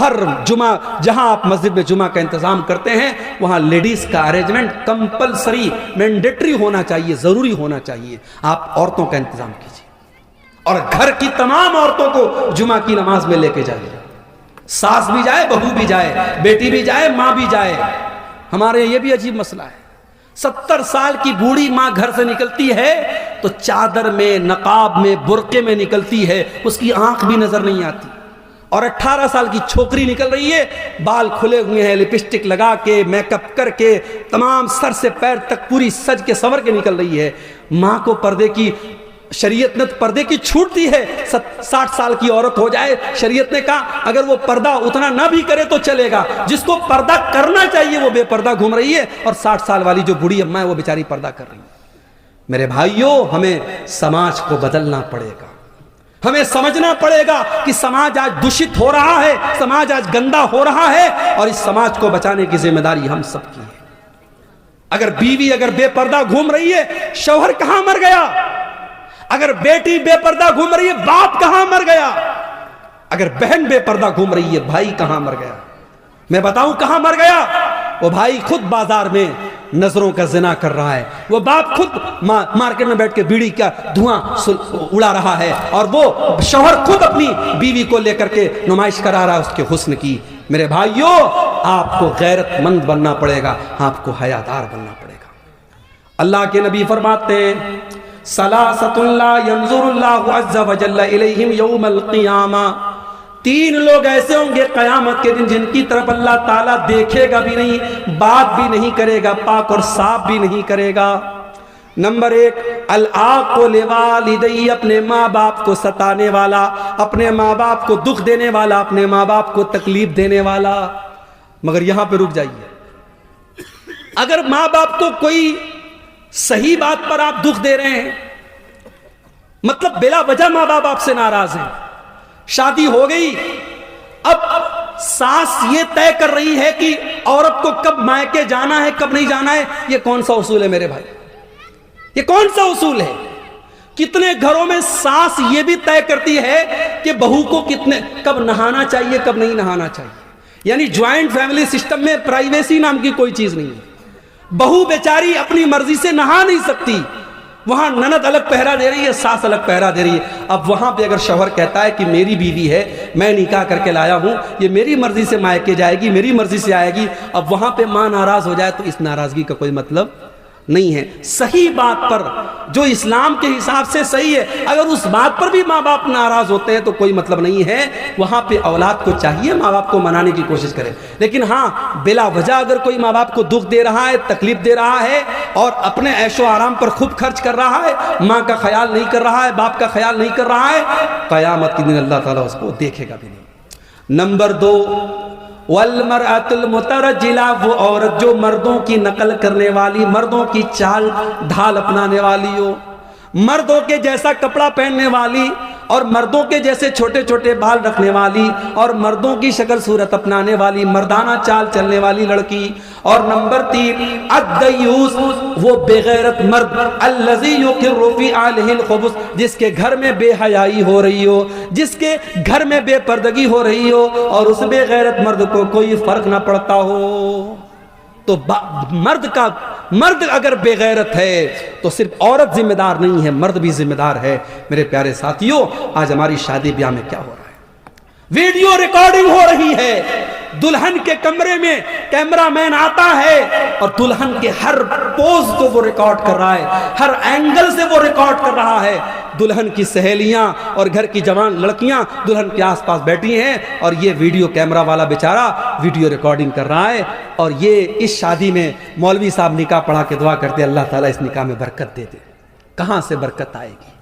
ہر جمعہ جہاں آپ مسجد میں جمعہ کا انتظام کرتے ہیں وہاں لیڈیز کا ارینجمنٹ کمپلسری مینڈیٹری ہونا چاہیے، ضروری ہونا چاہیے، آپ عورتوں کا انتظام کیجیے اور گھر کی تمام عورتوں کو جمعہ کی نماز میں لے کے جائیے، ساس بھی جائے، بہو بھی جائے، بیٹی بھی جائے، ماں بھی جائے۔ ہمارے یہ بھی عجیب مسئلہ ہے، 70 سال کی بوڑھی ماں گھر سے نکلتی ہے تو چادر میں، نقاب میں، برقعے میں نکلتی ہے، اس کی آنکھ بھی نظر نہیں آتی، اور 18 سال کی چھوکری نکل رہی ہے، بال کھلے ہوئے ہیں، لپسٹک لگا کے، میک اپ کر کے، تمام سر سے پیر تک پوری سج کے سنور کے نکل رہی ہے۔ ماں کو پردے کی، شریعت نے پردے کی چھوٹ دی ہے، 60 سال کی عورت ہو جائے، شریعت نے کہا اگر وہ پردہ اتنا نہ بھی کرے تو چلے گا، جس کو پردہ کرنا چاہیے وہ بے پردہ گھوم رہی ہے، اور 60 سال والی جو بوڑھی اماں ہے وہ بیچاری پردہ کر رہی ہے۔ میرے بھائیوں، ہمیں سماج کو بدلنا پڑے گا، ہمیں سمجھنا پڑے گا کہ سماج آج دشت ہو رہا ہے، سماج آج گندا ہو رہا ہے، اور اس سماج کو بچانے کی ذمہ داری ہم سب کی ہے۔ اگر بیوی اگر بے پردہ گھوم رہی ہے، شوہر کہاں مر گیا؟ اگر بیٹی بے پردہ گھوم رہی ہے، باپ کہاں مر گیا؟ اگر بہن بے پردہ گھوم رہی ہے، بھائی کہاں مر گیا؟ میں بتاؤں کہاں مر گیا؟ وہ بھائی خود بازار میں نظروں کا زنا کر رہا ہے، وہ باپ خود مارکیٹ میں بیٹھ کے بیڑی کا دھواں اڑا رہا ہے، اور وہ شوہر خود اپنی بیوی کو لے کر کے نمائش کرا رہا ہے اس کے حسن کی۔ میرے بھائیوں، آپ کو غیرت مند بننا پڑے گا، آپ کو حیادار بننا پڑے گا۔ اللہ کے نبی فرماتے ہیں ثلاثۃ لا ينظر اللہ عز وجل الیہم یوم القیامہ، 3 لوگ ایسے ہوں گے قیامت کے دن جن کی طرف اللہ تعالیٰ دیکھے گا بھی نہیں، بات بھی نہیں کرے گا، پاک اور صاف بھی نہیں کرے گا۔ نمبر 1، العاق لوالدیہ، اپنے ماں باپ کو ستانے والا، اپنے ماں باپ کو دکھ دینے والا، اپنے ماں باپ کو تکلیف دینے والا۔ مگر یہاں پہ رک جائیے، اگر ماں باپ کو کوئی صحیح بات پر آپ دکھ دے رہے ہیں، مطلب بلا وجہ ماں باپ آپ سے ناراض ہیں، شادی ہو گئی، اب ساس یہ طے کر رہی ہے کہ عورت کو کب مائکے جانا ہے کب نہیں جانا ہے، یہ کون سا اصول ہے میرے بھائی؟ یہ کون سا اصول ہے؟ کتنے گھروں میں ساس یہ بھی طے کرتی ہے کہ بہو کو کب نہانا چاہیے کب نہیں نہانا چاہیے، یعنی جوائنٹ فیملی سسٹم میں پرائیویسی نام کی کوئی چیز نہیں ہے۔ بہو بیچاری اپنی مرضی سے نہا نہیں سکتی، وہاں نند الگ پہرا دے رہی ہے، ساس الگ پہرا دے رہی ہے۔ اب وہاں پہ اگر شوہر کہتا ہے کہ میری بیوی ہے، میں نکاح کر کے لایا ہوں، یہ میری مرضی سے مائکے جائے گی، میری مرضی سے آئے گی، اب وہاں پہ ماں ناراض ہو جائے تو اس ناراضگی کا کوئی مطلب نہیں ہے۔ صحیح بات پر جو اسلام کے حساب سے صحیح ہے، اگر اس بات پر بھی ماں باپ ناراض ہوتے ہیں تو کوئی مطلب نہیں ہے، وہاں پہ اولاد کو چاہیے ماں باپ کو منانے کی کوشش کرے۔ لیکن ہاں، بلا وجہ اگر کوئی ماں باپ کو دکھ دے رہا ہے، تکلیف دے رہا ہے، اور اپنے عیش و آرام پر خوب خرچ کر رہا ہے، ماں کا خیال نہیں کر رہا ہے، باپ کا خیال نہیں کر رہا ہے، قیامت کے دن اللہ تعالیٰ اس کو دیکھے گا بھی نہیں۔ نمبر 2، والمرأة المترجلہ، وہ عورت جو مردوں کی نقل کرنے والی، مردوں کی چال ڈھال اپنانے والی ہو، مردوں کے جیسا کپڑا پہننے والی، اور مردوں کے جیسے چھوٹے چھوٹے بال رکھنے والی، اور مردوں کی شکل صورت اپنانے والی، مردانہ چال چلنے والی لڑکی۔ اور نمبر 3، الدیوس، وہ بے غیرت مرد، الذی یقر فی اہلہ الخبث، جس کے گھر میں بے حیائی ہو رہی ہو، جس کے گھر میں بے پردگی ہو رہی ہو، اور اس بے غیرت مرد کو کوئی فرق نہ پڑتا ہو۔ تو مرد اگر بے غیرت ہے تو صرف عورت ذمہ دار نہیں ہے، مرد بھی ذمہ دار ہے۔ میرے پیارے ساتھیوں، آج ہماری شادی بیاہ میں کیا ہو رہا ہے؟ ویڈیو ریکارڈنگ ہو رہی ہے، دلہن کے کمرے میں کیمرہ مین آتا ہے اور دلہن کے ہر پوز کو وہ ریکارڈ کر رہا ہے، ہر اینگل سے وہ ریکارڈ کر رہا ہے. دلہن کی سہیلیاں اور گھر کی جوان لڑکیاں دلہن کے آس پاس بیٹھی ہیں اور یہ ویڈیو کیمرہ والا بیچارہ ویڈیو ریکارڈنگ کر رہا ہے. اور یہ اس شادی میں مولوی صاحب نکاح پڑھا کے دعا کرتے اللہ تعالیٰ اس نکاح میں برکت دے دے. کہاں سے برکت آئے گی؟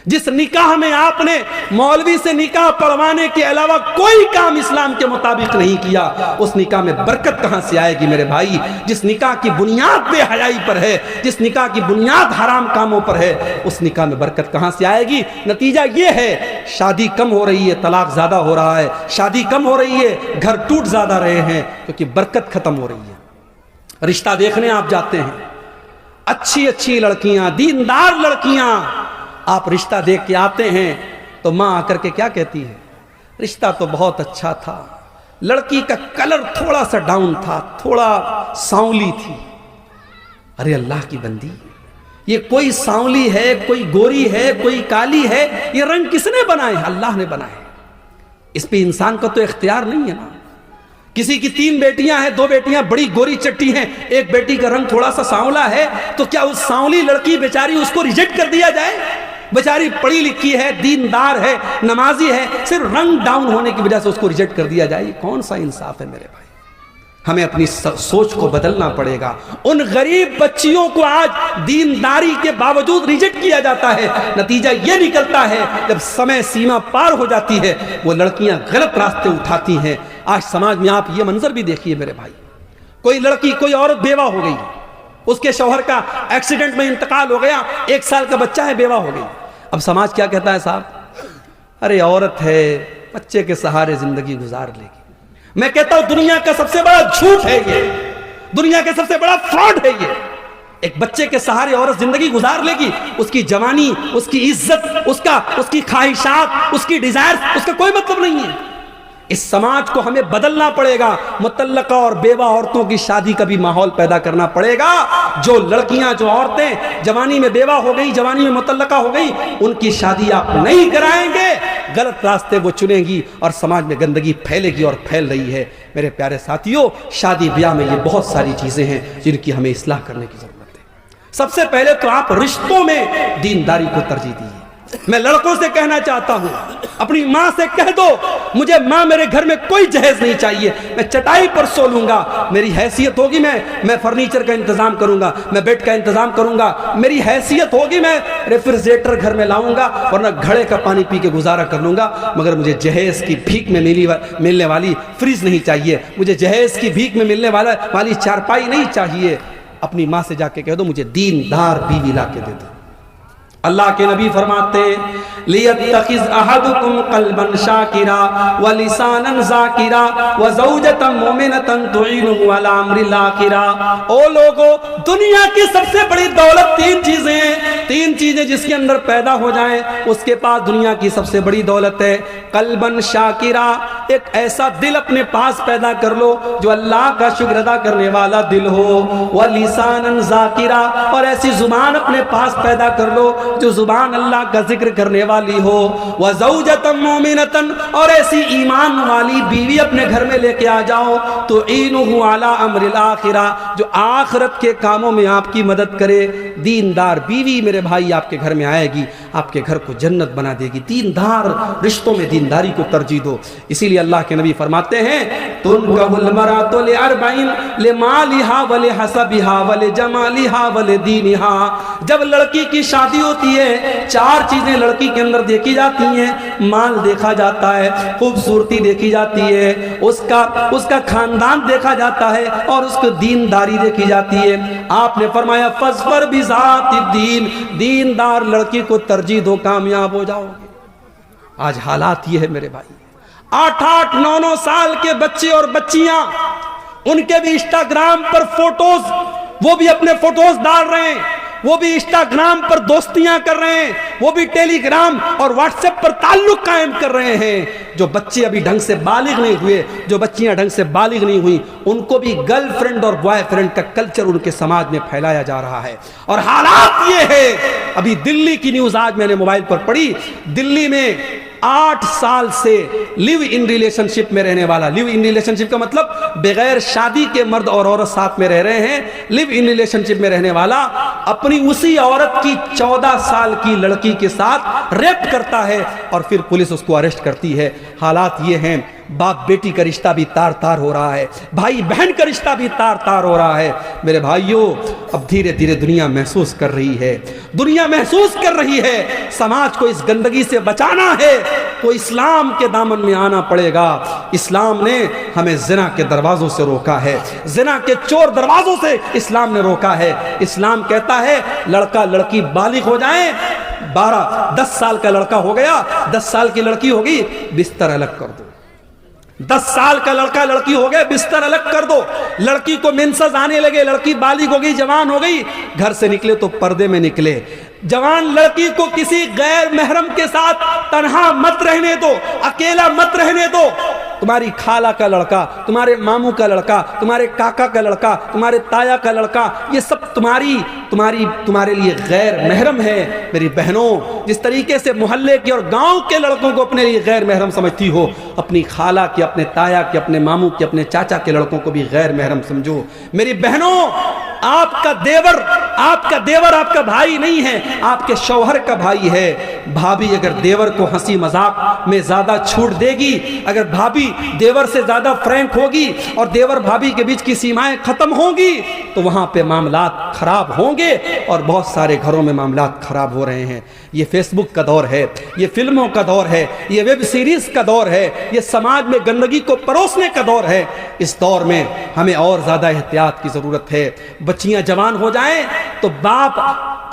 جس نکاح میں آپ نے مولوی سے نکاح پڑھوانے کے علاوہ کوئی کام اسلام کے مطابق نہیں کیا، اس نکاح میں برکت کہاں سے آئے گی میرے بھائی؟ جس نکاح کی بنیاد بے حیائی پر ہے، جس نکاح کی بنیاد حرام کاموں پر ہے، اس نکاح میں برکت کہاں سے آئے گی؟ نتیجہ یہ ہے شادی کم ہو رہی ہے، طلاق زیادہ ہو رہا ہے، شادی کم ہو رہی ہے، گھر ٹوٹ زیادہ رہے ہیں، کیونکہ برکت ختم ہو رہی ہے. رشتہ دیکھنے آپ جاتے ہیں، اچھی اچھی لڑکیاں، دیندار لڑکیاں، آپ رشتہ دیکھ کے آتے ہیں تو ماں آ کر کے کیا کہتی ہے؟ رشتہ تو بہت اچھا تھا، لڑکی کا کلر تھوڑا سا ڈاؤن تھا، تھوڑا سانولی تھی. ارے اللہ کی بندی، یہ کوئی سانولی ہے، کوئی گوری ہے، کوئی کالی ہے، یہ رنگ کس نے بنائے؟ اللہ نے بنائے. اس پہ انسان کا تو اختیار نہیں ہے نا. کسی کی 3 بیٹیاں ہیں، 2 بیٹیاں بڑی گوری چٹی ہیں، ایک بیٹی کا رنگ تھوڑا سا سانولا ہے، تو کیا اس سانولی لڑکی بیچاری اس کو ریجیکٹ کر دیا جائے؟ بیچاری پڑھی لکھی ہے، دیندار ہے، نمازی ہے، صرف رنگ ڈاؤن ہونے کی وجہ سے اس کو ریجیکٹ کر دیا جائے؟ یہ کون سا انصاف ہے میرے بھائی؟ ہمیں اپنی سوچ کو بدلنا پڑے گا. ان غریب بچیوں کو آج دینداری کے باوجود ریجیکٹ کیا جاتا ہے. نتیجہ یہ نکلتا ہے جب سمے سیما پار ہو جاتی ہے وہ لڑکیاں غلط راستے اٹھاتی ہیں. آج سماج میں آپ یہ منظر بھی دیکھیے میرے بھائی، کوئی لڑکی، کوئی عورت بیوہ ہو گئی، اس کے شوہر کا ایکسیڈنٹ میں انتقال ہو گیا، 1 سال کا بچہ ہے، بیوہ ہو گئی. اب سماج کیا کہتا ہے؟ صاحب ارے عورت ہے، بچے کے سہارے زندگی گزار لے گی. میں کہتا ہوں دنیا کا سب سے بڑا جھوٹ ہے یہ، دنیا کا سب سے بڑا فراڈ ہے یہ. ایک بچے کے سہارے عورت زندگی گزار لے گی؟ اس کی جوانی، اس کی عزت، اس کی خواہشات، اس کی ڈیزائر، اس کا کوئی مطلب نہیں ہے. اس سماج کو ہمیں بدلنا پڑے گا. مطلقہ اور بیوہ عورتوں کی شادی کا بھی ماحول پیدا کرنا پڑے گا. جو لڑکیاں، جو عورتیں جوانی میں بیوہ ہو گئی، جوانی میں مطلقہ ہو گئی، ان کی شادی آپ نہیں کرائیں گے، غلط راستے وہ چنیں گی اور سماج میں گندگی پھیلے گی اور پھیل رہی ہے. میرے پیارے ساتھیوں، شادی بیاہ میں یہ بہت ساری چیزیں ہیں جن کی ہمیں اصلاح کرنے کی ضرورت ہے. سب سے پہلے تو آپ رشتوں میں دینداری کو ترجیح دیجیے. میں لڑکوں سے کہنا چاہتا ہوں، اپنی ماں سے کہہ دو مجھے ماں میرے گھر میں کوئی جہیز نہیں چاہیے، میں چٹائی پر سو لوں گا، میری حیثیت ہوگی میں فرنیچر کا انتظام کروں گا، میں بیڈ کا انتظام کروں گا، میری حیثیت ہوگی میں ریفریجریٹر گھر میں لاؤں گا، ورنہ گھڑے کا پانی پی کے گزارا کر لوں گا، مگر مجھے جہیز کی بھیک میں ملنے والی فریج نہیں چاہیے، مجھے جہیز کی بھیک میں ملنے والی چارپائی نہیں چاہیے. اپنی ماں سے جا کے کہہ دو مجھے دیندار بیوی لا کے دے دو. اللہ کے نبی فرماتے لِيَتَّخِذْ أَحَدُكُمْ قَلْبًا شَاكِرًا وَلِسَانًا ذَاكِرًا وَزَوْجَةً مُؤْمِنَةً تُعِينُهُ عَلَى أَمْرِ الْآخِرَةِ. او لوگو، دنیا کی سب سے بڑی دولت 3 چیزیں ہیں. 3 چیزیں جس کے اندر پیدا ہو جائیں اس کے پاس دنیا کی سب سے بڑی دولت ہے. قلبًا شاکرا، ایک ایسا دل اپنے پاس پیدا کر لو جو اللہ کا شکر ادا کرنے والا دل ہو. وَلِسَانًا ذَاكِرًا، اور ایسی زبان اپنے پاس پیدا کر لو جو زبان اللہ کا ذکر کرنے والی ہو. وَزَوْجَةً مُؤْمِنَةً، اور ایسی ایمان والی بیوی اپنے گھر میں لے کے آ جاؤ. تُعِينُهُ عَلَى أَمْرِ الْآخِرَةِ، جو آخرت کے کاموں میں آپ کی مدد کرے. دیندار بیوی میرے بھائی آپ کے گھر میں آئے گی، آپ کے گھر کو جنت بنا دے گی. دیندار رشتوں میں دینداری کو ترجیح دو. اسی لیے اللہ کے نبی فرماتے ہیں تُنْكَحُ الْمَرْأَةُ لِأَرْبَعٍ لِمَالِهَا وَلِحَسَبِهَا وَلِجَمَالِهَا وَلِدِينِهَا. جب لڑکی کی شادی ہوتی ہے 4 چیزیں لڑکی کے اندر دیکھی جاتی ہیں. مال دیکھا جاتا ہے، خوبصورتی دیکھی جاتی ہے، اس کا خاندان دیکھا جاتا ہے، اور اس کو دینداری دیکھی جاتی ہے. آپ نے فرمایا فَاظْفَرْ بِذَاتِ الدِّينِ، دیندار لڑکی کو ترجیح دو، کامیاب ہو جاؤ گے. آج حالات یہ ہے میرے بھائی، 8-8 9-9 سال کے بچے اور بچیاں، ان کے بھی انسٹاگرام پر فوٹوز، وہ بھی اپنے فوٹوز ڈال رہے ہیں، وہ بھی انسٹاگرام پر دوستیاں کر رہے ہیں، وہ بھی ٹیلی گرام اور واٹس ایپ پر تعلق قائم کر رہے ہیں. جو بچے ابھی ڈھنگ سے بالغ نہیں ہوئے، جو بچیاں ڈھنگ سے بالغ نہیں ہوئی، ان کو بھی گرل فرینڈ اور بوائے فرینڈ کا کلچر ان کے سماج میں پھیلایا جا رہا ہے. اور حالات یہ ہے، ابھی دلی کی نیوز آج میں نے موبائل پر پڑھی، دلی میں 8 سال سے لیو ان ریلیشن شپ میں رہنے والا، لیو ان ریلیشن شپ کا مطلب بغیر شادی کے مرد اور عورت ساتھ میں رہ رہے ہیں، لیو ان ریلیشن شپ میں رہنے والا اپنی اسی عورت کی 14 سال کی لڑکی کے ساتھ ریپ کرتا ہے اور پھر پولیس اس کو اریسٹ کرتی ہے۔ حالات یہ ہیں، باپ بیٹی کا رشتہ بھی تار تار ہو رہا ہے، بھائی بہن کا رشتہ بھی تار تار ہو رہا ہے۔ میرے بھائیوں، اب دھیرے دھیرے دنیا محسوس کر رہی ہے، دنیا محسوس کر رہی ہے سماج کو اس گندگی سے بچانا ہے تو اسلام کے دامن میں آنا پڑے گا۔ اسلام نے ہمیں زنا کے دروازوں سے روکا ہے، زنا کے چور دروازوں سے اسلام نے روکا ہے۔ اسلام کہتا ہے لڑکا لڑکی بالغ ہو جائیں، 10 سال کا لڑکا ہو گیا، 10 سال کی لڑکی ہوگی، بستر الگ کر دو۔ 10 سال کا لڑکا لڑکی ہو گئے، بستر الگ کر دو۔ لڑکی کو مینسز آنے لگے، لڑکی بالغ ہو گئی، جوان ہو گئی، گھر سے نکلے تو پردے میں نکلے۔ جوان لڑکی کو کسی غیر محرم کے ساتھ تنہا مت رہنے دو، اکیلا مت رہنے دو۔ تمہاری خالہ کا لڑکا، تمہارے ماموں کا لڑکا، تمہارے کاکا کا لڑکا، تمہارے تایا کا لڑکا، یہ سب تمہارے لیے غیر محرم ہے۔ میری بہنوں، جس طریقے سے محلے کے اور گاؤں کے لڑکوں کو اپنے لیے غیر محرم سمجھتی ہو، اپنی خالہ کے، اپنے تایا کے، اپنے ماموں کے، اپنے چاچا کے لڑکوں کو بھی غیر محرم سمجھو۔ میری بہنوں، آپ کا دیور آپ کا بھائی نہیں ہے، آپ کے شوہر کا بھائی ہے۔ بھابھی اگر دیور کو ہنسی مذاق میں زیادہ چھوٹ دے گی، اگر بھابھی دیور سے زیادہ فرینک ہوگی اور دیور بھابھی کے بیچ کی سیمائیں ختم ہوں گی تو وہاں پہ معاملات خراب ہوں گے، اور بہت سارے گھروں میں معاملات خراب ہو رہے ہیں۔ یہ فیس بک کا دور ہے، یہ فلموں کا دور ہے، یہ ویب سیریز کا دور ہے، یہ سماج میں گندگی کو پروسنے کا دور ہے۔ اس دور میں ہمیں اور زیادہ احتیاط کی ضرورت ہے۔ بچیاں جوان ہو جائیں تو باپ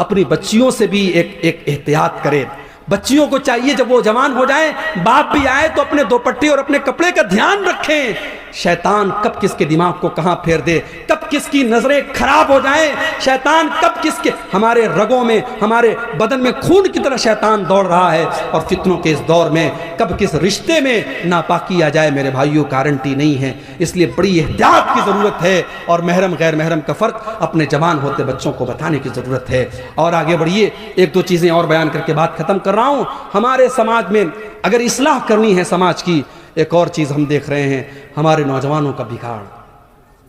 اپنی بچیوں سے بھی ایک احتیاط کرے۔ بچیوں کو چاہیے جب وہ جوان ہو جائیں، باپ بھی آئے تو اپنے دوپٹے اور اپنے کپڑے کا دھیان رکھیں۔ شیطان کب کس کے دماغ کو کہاں پھیر دے، کب کس کی نظریں خراب ہو جائیں، شیطان کب کس کے، ہمارے رگوں میں، ہمارے بدن میں خون کی طرح شیطان دوڑ رہا ہے، اور فتنوں کے اس دور میں کب کس رشتے میں ناپاکی آ جائے میرے بھائیوں، گارنٹی نہیں ہے۔ اس لیے بڑی احتیاط کی ضرورت ہے، اور محرم غیر محرم کا فرق اپنے جوان ہوتے بچوں کو بتانے کی ضرورت ہے۔ اور آگے بڑھیے، 1-2 چیزیں اور بیان کر کے بات ختم کر رہا ہوں۔ ہمارے سماج میں اگر اصلاح کرنی ہے سماج کی، ایک اور چیز ہم دیکھ رہے ہیں، ہمارے نوجوانوں کا بگاڑ،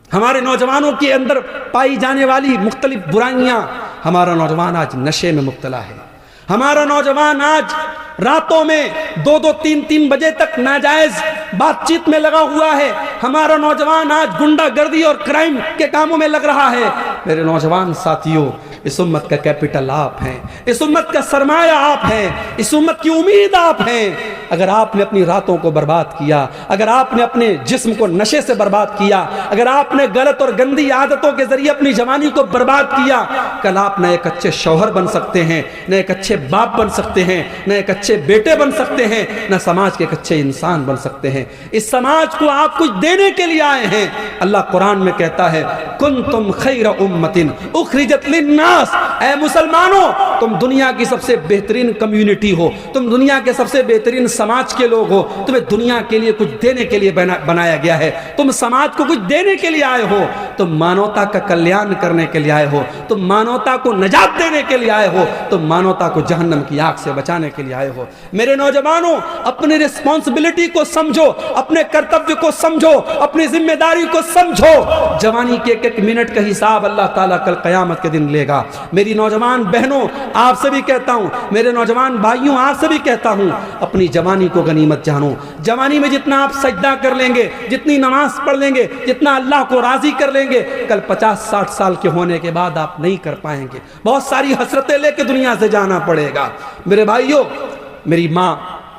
ہمارے نوجوانوں کے اندر پائی جانے والی مختلف برائیاں۔ ہمارا نوجوان آج نشے میں مبتلا ہے، ہمارا نوجوان آج راتوں میں 2-2 3-3 بجے تک ناجائز بات چیت میں لگا ہوا ہے، ہمارا نوجوان آج گنڈا گردی اور کرائم کے کاموں میں لگ رہا ہے۔ میرے نوجوان ساتھیوں، اس امت کا کیپٹل آپ ہیں، اس امت کا سرمایہ آپ ہیں، اس امت کی امید آپ ہیں۔ اگر آپ نے اپنی راتوں کو برباد کیا، اگر آپ نے اپنے جسم کو نشے سے برباد کیا، اگر آپ نے غلط اور گندی عادتوں کے ذریعے اپنی جوانی کو برباد کیا، کل آپ نہ ایک اچھے شوہر بن سکتے ہیں، نہ ایک اچھے باپ بن سکتے ہیں، نہ ایک اچھے بیٹے بن سکتے ہیں، نہ سماج کے ایک اچھے انسان بن سکتے ہیں۔ اس سماج کو آپ کچھ دینے کے لیے آئے ہیں۔ اللہ قرآن میں کہتا ہے کنتم خیر امت اخرجت للناس، اے مسلمانوں تم دنیا کی سب سے بہترین کمیونٹی ہو، تم دنیا کے سب سے بہترین سماج کے لوگ ہو، تمہیں دنیا کے لیے کچھ دینے کے لیے بنایا گیا ہے، تم سماج کو کچھ دینے کے لیے آئے ہو، تم مانوتا کا کلیان کرنے کے لیے آئے ہو، تم مانوتا کو نجات دینے کے لیے آئے ہو، تم مانوتا کو جہنم کی آگ سے بچانے کے لیے آئے ہو۔ میرے نوجوانوں، اپنی رسپانسبلٹی کو سمجھو، اپنے کرتویہ کو سمجھو، اپنی ذمہ داری کو سمجھو۔ جوانی کے ایک منٹ کا حساب اللہ تعالیٰ کل قیامت کے دن لے گا۔ میری نوجوان بہنوں، آپ سے بھی کہتا ہوں، میرے نوجوان بھائیوں، آپ سے بھی کہتا ہوں، اپنی جوانی کو غنیمت جانو۔ جوانی میں جتنا آپ سجدہ کر لیں گے، جتنی نماز پڑھ لیں گے، جتنا اللہ کو راضی کر لیں گے، کل 50-60 سال کے ہونے کے بعد آپ نہیں کر پائیں گے۔ بہت ساری حسرتیں لے کے دنیا سے جانا پڑے گا۔ میرے بھائیوں، میری ماں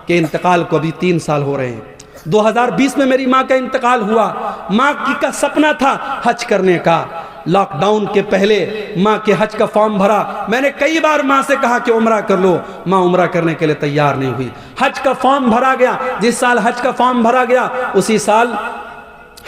کے انتقال کو ابھی 3 سال ہو رہے ہیں۔ 2020 میں میری ماں کا انتقال ہوا۔ ماں کا سپنا تھا حج کرنے کا۔ لاک ڈاؤن کے پہلے ماں کے حج کا فارم بھرا۔ میں نے کئی بار ماں سے کہا کہ عمرہ کر لو، ماں عمرہ کرنے کے لیے تیار نہیں ہوئی۔ حج کا فارم بھرا گیا، جس سال حج کا فارم بھرا گیا اسی سال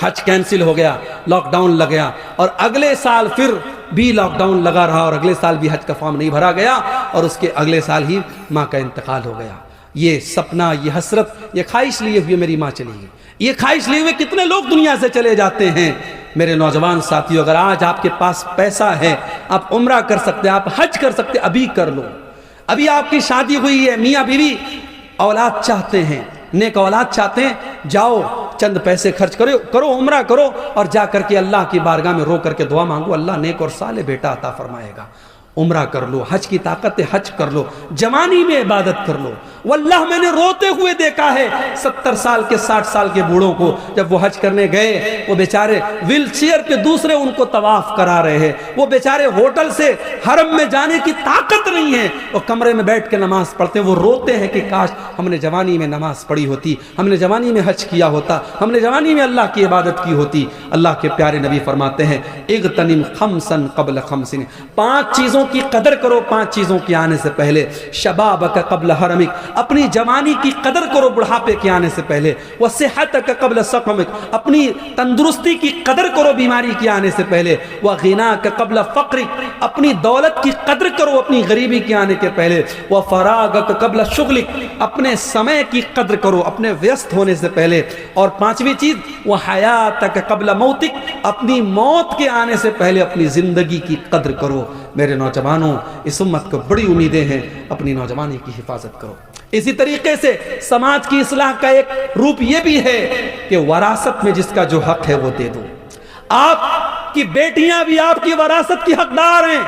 حج کینسل ہو گیا، لاک ڈاؤن لگ گیا، اور اگلے سال پھر بھی لاک ڈاؤن لگا رہا، اور اگلے سال بھی حج کا فارم نہیں بھرا گیا، اور اس کے اگلے سال ہی ماں کا انتقال ہو گیا۔ یہ سپنا، یہ حسرت، یہ خواہش لیے ہوئے میری ماں چلی گئی۔ یہ خواہش لیے ہوئے کتنے لوگ دنیا سے چلے جاتے ہیں۔ میرے نوجوان ساتھیوں، اگر آج آپ کے پاس پیسہ ہے، آپ عمرہ کر سکتے، آپ حج کر سکتے، ابھی کر لو۔ ابھی آپ کی شادی ہوئی ہے، میاں بیوی اولاد چاہتے ہیں، نیک اولاد چاہتے ہیں، جاؤ چند پیسے خرچ کرو، عمرہ کرو، اور جا کر کے اللہ کی بارگاہ میں رو کر کے دعا مانگو، اللہ نیک اور صالح بیٹا عطا فرمائے گا۔ عمرہ کر لو، حج کی طاقت حج کر لو، جوانی میں عبادت کر لو۔ واللہ میں نے روتے ہوئے دیکھا ہے 70 سال کے 60 سال کے بوڑھوں کو، جب وہ حج کرنے گئے، وہ بیچارے ویل چیئر پہ دوسرے ان کو طواف کرا رہے ہیں، وہ بیچارے ہوٹل سے حرم میں جانے کی طاقت نہیں ہے، وہ کمرے میں بیٹھ کے نماز پڑھتے ہیں، وہ روتے ہیں کہ کاش ہم نے جوانی میں نماز پڑھی ہوتی، ہم نے جوانی میں حج کیا ہوتا، ہم نے جوانی میں اللہ کی عبادت کی ہوتی۔ اللہ کے پیارے نبی فرماتے ہیں اغتنم خمسا قبل خمس، 5 چیزوں کی قدر کرو 5 چیزوں کے آنے سے پہلے۔ شبابک قبل حرمک، اپنی جوانی کی قدر کرو بڑھاپے کے آنے سے پہلے۔ وصحتک قبل سقمک، اپنی تندرستی کی قدر کرو بیماری کے آنے سے پہلے۔ وغناک قبل فقرک، اپنی دولت کی قدر کرو اپنی غریبی کے آنے کے پہلے۔ وفراغک قبل شغلک، اپنے سمے کی قدر کرو اپنے ویست ہونے سے پہلے۔ اور 5ویں چیز وحیاتک قبل موتک، اپنی موت کے آنے سے پہلے اپنی زندگی کی قدر کرو۔ میرے نوجوانوں، اس امت کو بڑی امیدیں ہیں، اپنی نوجوانی کی حفاظت کرو۔ اسی طریقے سے سماج کی اصلاح کا ایک روپ یہ بھی ہے کہ وراثت میں جس کا جو حق ہے وہ دے دو۔ آپ کی بیٹیاں بھی آپ کی وراثت کی حقدار ہیں۔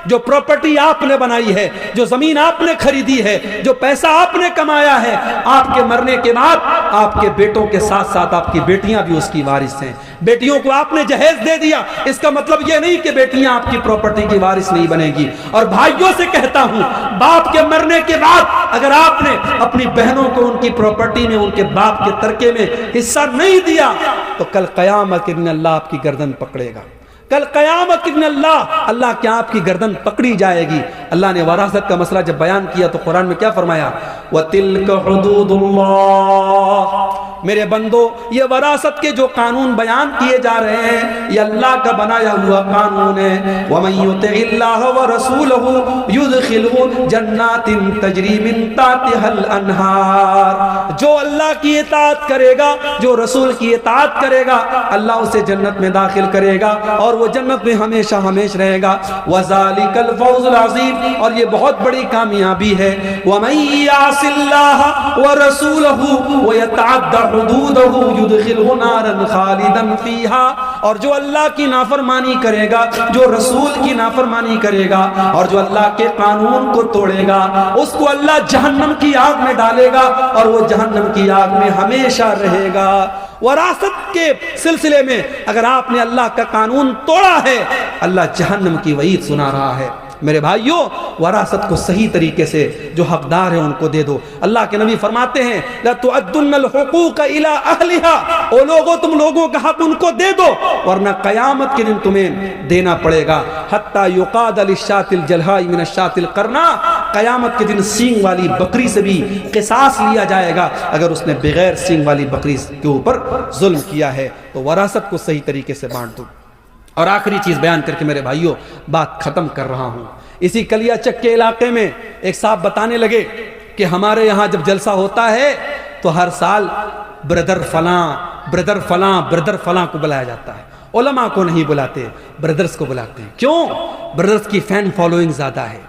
جو پراپرٹی آپ نے بنائی ہے، جو زمین آپ نے خریدی ہے، جو پیسہ آپ نے کمایا ہے، آپ کے مرنے کے بعد آپ کے بیٹوں کے ساتھ ساتھ آپ کی بیٹیاں بھی اس کی وارث ہیں۔ بیٹیوں کو آپ نے جہیز دے دیا، اس کا مطلب یہ نہیں کہ بیٹیاں آپ کی پراپرٹی کی وارث نہیں بنے گی۔ اور بھائیوں سے کہتا ہوں، باپ کے مرنے کے بعد اگر آپ نے اپنی بہنوں کو ان کی پراپرٹی میں، ان کے باپ کے ترکے میں حصہ نہیں دیا تو کل قیامت کے دن اللہ آپ کی گردن پکڑے گا۔ کل قیامت کے دن اللہ کیا آپ کی گردن پکڑی جائے گی۔ اللہ نے وراثت کا مسئلہ جب بیان کیا تو قرآن میں کیا فرمایا؟ وَتِلْكَ حُدُودُ اللَّهِ، میرے بندو یہ وراثت کے جو قانون بیان کیے جا رہے ہیں یہ اللہ کا بنایا ہوا قانون ہے۔ وَمَن يُطِعِ اللَّهَ وَرَسُولَهُ يُدْخِلْهُ جَنَّاتٍ تَجْرِي مِن تَحْتِهَا الْأَنْهَارُ، جو اللہ کی اطاعت کرے گا، جو رسول کی اطاعت کرے گا، اللہ اسے جنت میں داخل کرے گا اور وہ جنت میں ہمیشہ ہمیشہ رہے گا۔ وَذَلِكَ الْفَوْزُ الْعَظِيمُ، اور یہ بہت بڑی کامیابی ہے۔ وَمَن يَعْصِ اللَّهَ وَرَسُولَهُ وَيَتَعَدَّ حُدُودَهُ يُدْخِلْهُ نَارًا خَالِدًا فِيهَا، اور جو اللہ کی نافرمانی کرے گا، جو رسول کی نافرمانی کرے گا اور جو اللہ کے قانون کو توڑے گا، اس کو اللہ جہنم کی آگ میں ڈالے گا اور وہ جہنم کی آگ میں ہمیشہ رہے گا۔ وراثت کے سلسلے میں اگر آپ نے اللہ کا قانون توڑا ہے، اللہ جہنم کی وعید سنا رہا ہے۔ میرے بھائیوں، وراثت کو صحیح طریقے سے جو حقدار ہیں ان کو دے دو۔ اللہ کے نبی فرماتے ہیں لَتُؤَدُّنَّ الْحُقُوقَ إِلَىٰ أَهْلِهَا، او لوگوں تم لوگوں کا حق ان کو دے دو ورنہ قیامت کے دن تمہیں دینا پڑے گا۔ حَتَّى يُقَادَ لِلشَّاةِ الْجَلْحَاءِ مِنَ الشَّاةِ الْقَرْنَاءِ، قیامت کے دن سینگ والی بکری سے بھی قصاص لیا جائے گا اگر اس نے بغیر سینگ والی بکری کے اوپر ظلم کیا ہے۔ تو وراثت کو صحیح طریقے سے بانٹ دو۔ اور آخری چیز بیان کر کے میرے بھائیوں بات ختم کر رہا ہوں۔ اسی کلیا چک کے علاقے میں ایک صاحب بتانے لگے کہ ہمارے یہاں جب جلسہ ہوتا ہے تو ہر سال بردر فلاں کو بلایا جاتا ہے، علماء کو نہیں بلاتے، بردرز کو بلاتے ہیں۔ کیوں؟ بردرز کی فین فالوئنگ زیادہ ہے۔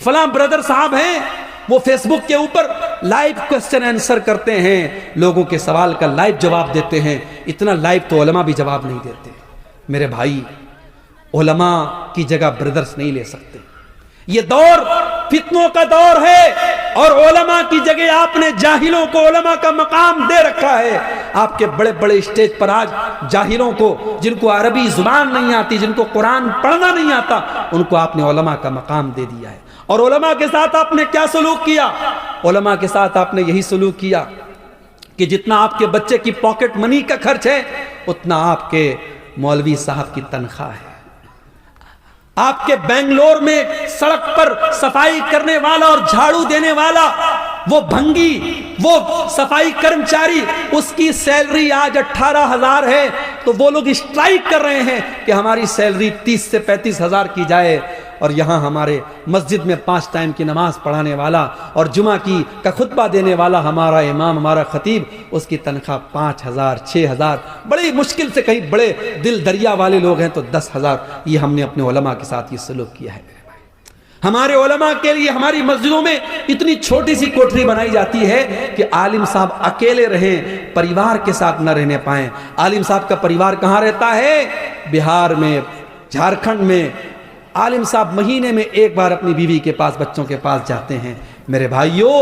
فلاں بردر صاحب ہیں، وہ فیس بک کے اوپر لائیو کوسچن آنسر کرتے ہیں، لوگوں کے سوال کا لائیو جواب دیتے ہیں۔ اتنا لائیو تو علماء بھی جواب نہیں دیتے۔ میرے بھائی، علماء کی جگہ بردرز نہیں لے سکتے۔ یہ دور فتنوں کا دور ہے اور علماء کی جگہ آپ نے جاہلوں کو علماء کا مقام دے رکھا ہے۔ آپ کے بڑے بڑے اسٹیج پر آج جاہلوں کو، جن کو عربی زبان نہیں آتی، جن کو قرآن پڑھنا نہیں آتا، ان کو آپ نے علماء کا مقام دے دیا ہے۔ اور علماء کے ساتھ آپ نے کیا سلوک کیا؟ علماء کے ساتھ آپ نے یہی سلوک کیا کہ جتنا آپ کے بچے کی پاکٹ منی کا خرچ ہے اتنا آپ کے مولوی صاحب کی تنخواہ ہے۔ آپ کے بنگلور میں سڑک پر صفائی کرنے والا اور جھاڑو دینے والا، وہ بھنگی، وہ صفائی کرمچاری، اس کی سیلری آج 18,000 ہے تو وہ لوگ اسٹرائک کر رہے ہیں کہ ہماری سیلری 30 سے 35,000 کی جائے۔ اور یہاں ہمارے مسجد میں 5 ٹائم کی نماز پڑھانے والا اور جمعہ کا خطبہ دینے والا ہمارا امام، ہمارا خطیب، اس کی تنخواہ 5,000 6,000، بڑی مشکل سے کہیں بڑے دل دریا والے لوگ ہیں تو 10,000۔ یہ ہم نے اپنے علماء کے ساتھ یہ سلوک کیا ہے۔ ہمارے علماء کے لیے ہماری مسجدوں میں اتنی چھوٹی سی کوٹری بنائی جاتی ہے کہ عالم صاحب اکیلے رہیں، پریوار کے ساتھ نہ رہنے پائیں۔ عالم صاحب کا پریوار کہاں رہتا ہے؟ بہار میں، جھارکھنڈ میں۔ عالم صاحب مہینے میں ایک بار اپنی بیوی کے پاس، بچوں کے پاس جاتے ہیں۔ میرے بھائیوں،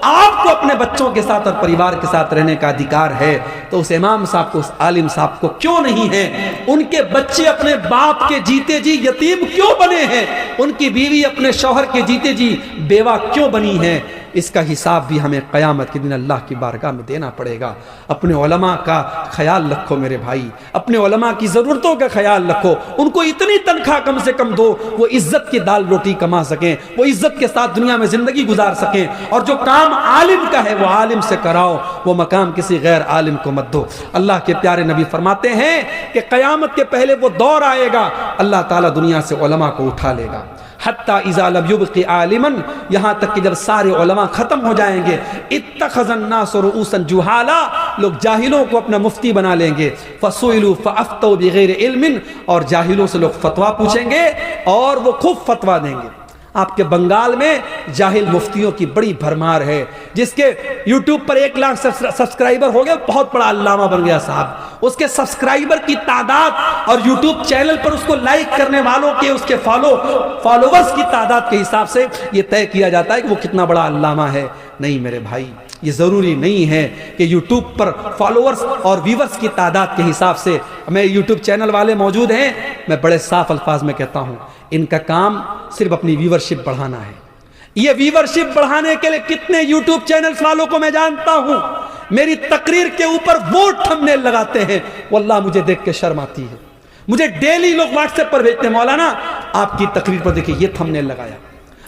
آپ کو اپنے بچوں کے ساتھ اور پریوار کے ساتھ رہنے کا ادھیکار ہے، تو اس امام صاحب کو، اس عالم صاحب کو کیوں نہیں ہے؟ ان کے بچے اپنے باپ کے جیتے جی یتیم کیوں بنے ہیں؟ ان کی بیوی اپنے شوہر کے جیتے جی بیوہ کیوں بنی ہے؟ اس کا حساب بھی ہمیں قیامت کے دن اللہ کی بارگاہ میں دینا پڑے گا۔ اپنے علماء کا خیال رکھو میرے بھائی، اپنے علماء کی ضرورتوں کا خیال رکھو، ان کو اتنی تنخواہ کم سے کم دو وہ عزت کی دال روٹی کما سکیں، وہ عزت کے ساتھ دنیا میں زندگی گزار سکیں، اور جو کام عالم کا ہے وہ عالم سے کراؤ، وہ مقام کسی غیر عالم کو مت دو۔ اللہ کے پیارے نبی فرماتے ہیں کہ قیامت کے پہلے وہ دور آئے گا، اللہ تعالیٰ دنیا سے علماء کو اٹھا لے گا، حتیٰ اذا لم یبق عالما، یہاں تک کہ جب سارے علماء ختم ہو جائیں گے، اتخذ الناس رؤوسا جہالا، لوگ جاہلوں کو اپنا مفتی بنا لیں گے، فسئلوا فافتوا بغیر علم، اور جاہلوں سے لوگ فتویٰ پوچھیں گے اور وہ خوب فتویٰ دیں گے۔ آپ کے بنگال میں جاہل مفتیوں کی بڑی بھرمار ہے، جس کے یوٹیوب پر 1 لاکھ سبسکرائبر ہو گئے، بہت بڑا علامہ بن گیا صاحب۔ اس کے سبسکرائبر کی تعداد اور یوٹیوب چینل پر اس کو لائک کرنے والوں کے، اس کے فالوورز کی تعداد کے حساب سے یہ طے کیا جاتا ہے کہ وہ کتنا بڑا علامہ ہے۔ نہیں میرے بھائی، یہ ضروری نہیں ہے کہ یوٹیوب پر فالوورز اور ویورز کی تعداد کے حساب سے۔ میں یوٹیوب چینل والے موجود ہیں، میں بڑے صاف الفاظ میں کہتا ہوں، ان کا کام صرف اپنی ویورشپ بڑھانا ہے۔ یہ ویورشپ بڑھانے کے لیے کتنے یوٹیوب چینلز والوں کو میں جانتا ہوں، میری تقریر کے اوپر وہ تھمبنیل لگاتے ہیں، واللہ مجھے دیکھ کے شرم آتی ہے۔ مجھے ڈیلی لوگ واٹس ایپ پر بھیجتے ہیں، مولانا آپ کی تقریر پر دیکھیں یہ تھمبنیل لگایا۔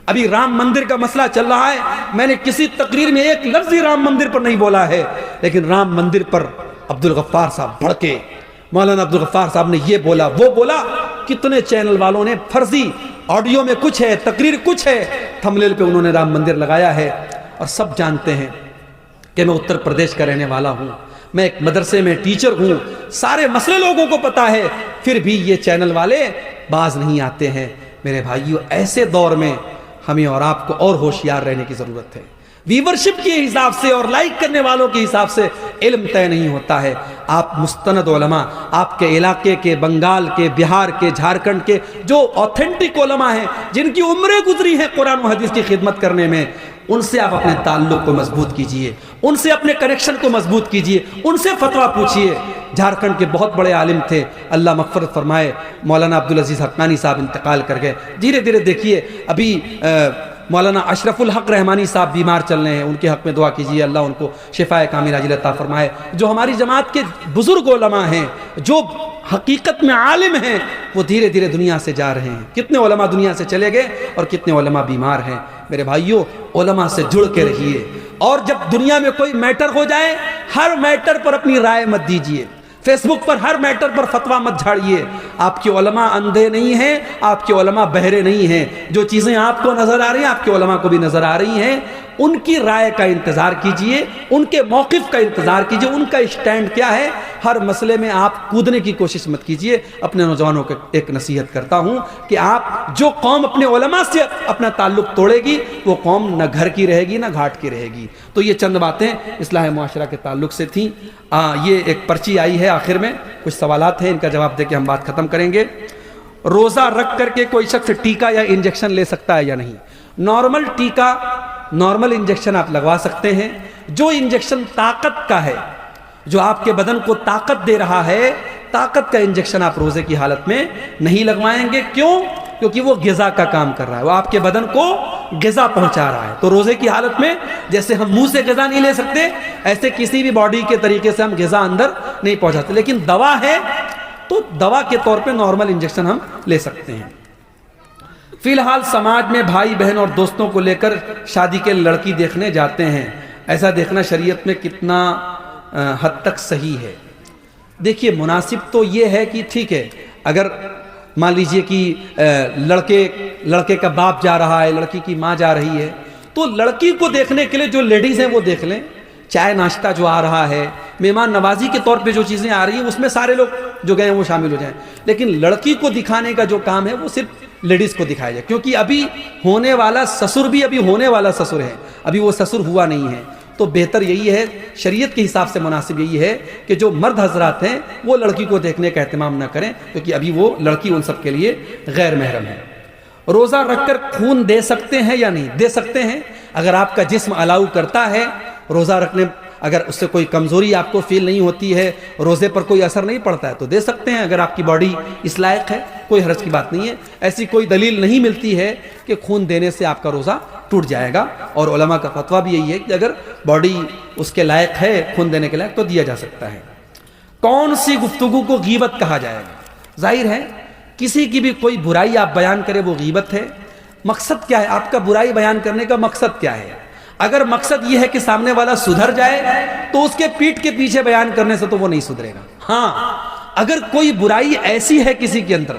ابھی رام مندر کا مسئلہ چل رہا ہے، میں نے کسی تقریر میں ایک لفظ ہی رام مندر پر نہیں بولا ہے، لیکن رام مندر پر عبدالغفار صاحب بھڑکے، مولانا عبدالغفار صاحب نے یہ بولا وہ بولا۔ کتنے چینل والوں نے فرضی آڈیو میں کچھ ہے، تقریر کچھ ہے، تھمبنیل پہ انہوں نے رام مندر لگایا ہے۔ اور سب جانتے ہیں کہ میں اتر پردیش کا رہنے والا ہوں، میں ایک مدرسے میں ٹیچر ہوں، سارے مسئلے لوگوں کو پتا ہے، پھر بھی یہ چینل والے باز نہیں آتے ہیں۔ میرے بھائیو، ایسے دور میں ہمیں اور آپ کو اور ہوشیار رہنے کی ضرورت ہے۔ ویورشپ کے حساب سے اور لائک کرنے والوں کے حساب سے علم طے نہیں ہوتا ہے۔ آپ مستند علماء، آپ کے علاقے کے، بنگال کے، بہار کے، جھارکھنڈ کے جو آتھینٹک علماء ہیں، جن کی عمریں گزری ہیں قرآن و حدیث کی خدمت کرنے میں، ان سے آپ اپنے تعلق کو مضبوط کیجئے، ان سے اپنے کنیکشن کو مضبوط کیجئے، ان سے فتویٰ پوچھئے۔ جھارکھنڈ کے بہت بڑے عالم تھے، اللہ مغفرت فرمائے، مولانا عبدالعزیز حقانی صاحب انتقال کر گئے۔ دھیرے دھیرے دیکھیے، ابھی مولانا اشرف الحق رحمانی صاحب بیمار چل رہے ہیں، ان کے حق میں دعا کیجیے، اللہ ان کو شفائے کاملہ عاجلہ عطا فرمائے۔ جو ہماری جماعت کے بزرگ علماء ہیں، جو حقیقت میں عالم ہیں، وہ دھیرے دھیرے دنیا سے جا رہے ہیں۔ کتنے علماء دنیا سے چلے گئے اور کتنے علماء بیمار ہیں۔ میرے بھائیوں، علماء سے جڑ کے رہیے، اور جب دنیا میں کوئی میٹر ہو جائے، ہر میٹر پر اپنی رائے مت دیجیے، فیس بک پر ہر میٹر پر فتویٰ مت جھاڑیے۔ آپ کے علماء اندھے نہیں ہیں، آپ کے علماء بہرے نہیں ہیں۔ جو چیزیں آپ کو نظر آ رہی ہیں، آپ کے علماء کو بھی نظر آ رہی ہیں۔ ان کی رائے کا انتظار کیجئے، ان کے موقف کا انتظار کیجئے، ان کا اسٹینڈ کیا ہے۔ ہر مسئلے میں آپ کودنے کی کوشش مت کیجئے۔ اپنے نوجوانوں کو ایک نصیحت کرتا ہوں کہ آپ، جو قوم اپنے علماء سے اپنا تعلق توڑے گی، وہ قوم نہ گھر کی رہے گی نہ گھاٹ کی رہے گی۔ تو یہ چند باتیں اصلاح معاشرہ کے تعلق سے تھیں۔ یہ ایک پرچی آئی ہے، آخر میں کچھ سوالات ہیں، ان کا جواب دے کے ہم بات ختم کریں گے۔ روزہ رکھ کر کے کوئی شخص ٹیکا یا انجیکشن لے سکتا ہے یا نہیں؟ نارمل ٹیکا، نارمل انجیکشن آپ لگوا سکتے ہیں۔ جو انجیکشن طاقت کا ہے، جو آپ کے بدن کو طاقت دے رہا ہے، طاقت کا انجیکشن آپ روزے کی حالت میں نہیں لگوائیں گے۔ کیوں؟ کیونکہ وہ غذا کا کام کر رہا ہے، وہ آپ کے بدن کو غذا پہنچا رہا ہے۔ تو روزے کی حالت میں جیسے ہم منہ سے غذا نہیں لے سکتے، ایسے کسی بھی باڈی کے طریقے سے ہم غذا اندر نہیں پہنچاتے۔ لیکن دوا ہے تو دوا کے طور پہ نارمل انجیکشن ہم لے سکتے ہیں۔ فی الحال سماج میں بھائی بہن اور دوستوں کو لے کر شادی کے لڑکی دیکھنے جاتے ہیں، ایسا دیکھنا شریعت میں کتنا حد تک صحیح ہے؟ دیکھیے، مناسب تو یہ ہے کہ ٹھیک ہے، اگر مان لیجئے کہ لڑکے کا باپ جا رہا ہے، لڑکی کی ماں جا رہی ہے، تو لڑکی کو دیکھنے کے لیے جو لیڈیز ہیں وہ دیکھ لیں۔ چائے ناشتہ جو آ رہا ہے، مہمان نوازی کے طور پہ جو چیزیں آ رہی ہیں، اس میں سارے لوگ جو گئے ہیں وہ شامل ہو جائیں۔ لیکن لڑکی کو دکھانے کا جو کام ہے وہ صرف لیڈیز کو دکھایا جائے، کیونکہ ابھی ہونے والا سسر بھی ابھی ہونے والا سسر ہے، ابھی وہ سسر ہوا نہیں ہے. تو بہتر یہی ہے، شریعت کے حساب سے مناسب یہی ہے کہ جو مرد حضرات ہیں وہ لڑکی کو دیکھنے کا اہتمام نہ کریں، کیونکہ ابھی وہ لڑکی ان سب کے لیے غیر محرم ہے. روزہ رکھ کر خون دے سکتے ہیں یا نہیں؟ دے سکتے ہیں. اگر آپ کا جسم الاؤ کرتا ہے روزہ رکھنے، اگر اس سے کوئی کمزوری آپ کو فیل نہیں ہوتی ہے، روزے پر کوئی اثر نہیں پڑتا ہے تو دے سکتے ہیں. اگر آپ کی باڈی اس لائق ہے کوئی حرج کی بات نہیں ہے. ایسی کوئی دلیل نہیں ملتی ہے کہ خون دینے سے آپ کا روزہ ٹوٹ جائے گا، اور علماء کا فتویٰ بھی یہی ہے کہ اگر باڈی اس کے لائق ہے خون دینے کے لائق تو دیا جا سکتا ہے. کون سی گفتگو کو غیبت کہا جائے گا؟ ظاہر ہے کسی کی بھی کوئی برائی آپ بیان کریں وہ غیبت ہے. مقصد کیا ہے آپ کا برائی بیان کرنے کا؟ مقصد کیا ہے؟ اگر مقصد یہ ہے کہ سامنے والا سدھر جائے تو اس کے پیٹھ کے پیچھے بیان کرنے سے تو وہ نہیں سدھرے گا. ہاں اگر کوئی برائی ایسی ہے کسی کے اندر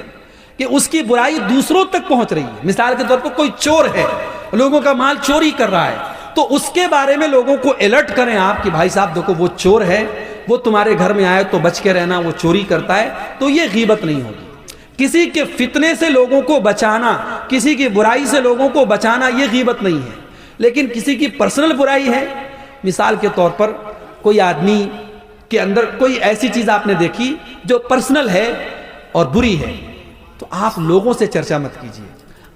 کہ اس کی برائی دوسروں تک پہنچ رہی ہے، مثال کے طور پر کوئی چور ہے، لوگوں کا مال چوری کر رہا ہے، تو اس کے بارے میں لوگوں کو الرٹ کریں آپ کہ بھائی صاحب دیکھو وہ چور ہے، وہ تمہارے گھر میں آئے تو بچ کے رہنا، وہ چوری کرتا ہے، تو یہ غیبت نہیں ہوگی. کسی کے فتنے سے لوگوں کو بچانا، کسی کی برائی سے لوگوں کو بچانا یہ غیبت نہیں ہے. لیکن کسی کی پرسنل برائی ہے، مثال کے طور پر کوئی آدمی کے اندر کوئی ایسی چیز آپ نے دیکھی جو پرسنل ہے اور بری ہے، تو آپ لوگوں سے چرچا مت کیجیے،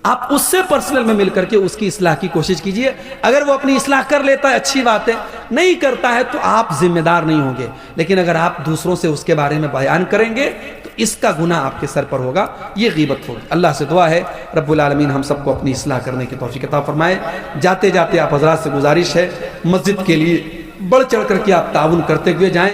آپ اس سے پرسنل میں مل کر کے اس کی اصلاح کی کوشش کیجیے. اگر وہ اپنی اصلاح کر لیتا ہے اچھی بات ہے، نہیں کرتا ہے تو آپ ذمہ دار نہیں ہوں گے. لیکن اگر آپ دوسروں سے اس کے بارے میں بیان کریں گے تو اس کا گناہ آپ کے سر پر ہوگا، یہ غیبت ہوگی. اللہ سے دعا ہے رب العالمین ہم سب کو اپنی اصلاح کرنے کی توفیق عطا فرمائے. جاتے جاتے آپ حضرات سے گزارش ہے مسجد کے لیے بڑھ چڑھ کر کے آپ تعاون کرتے ہوئے جائیں.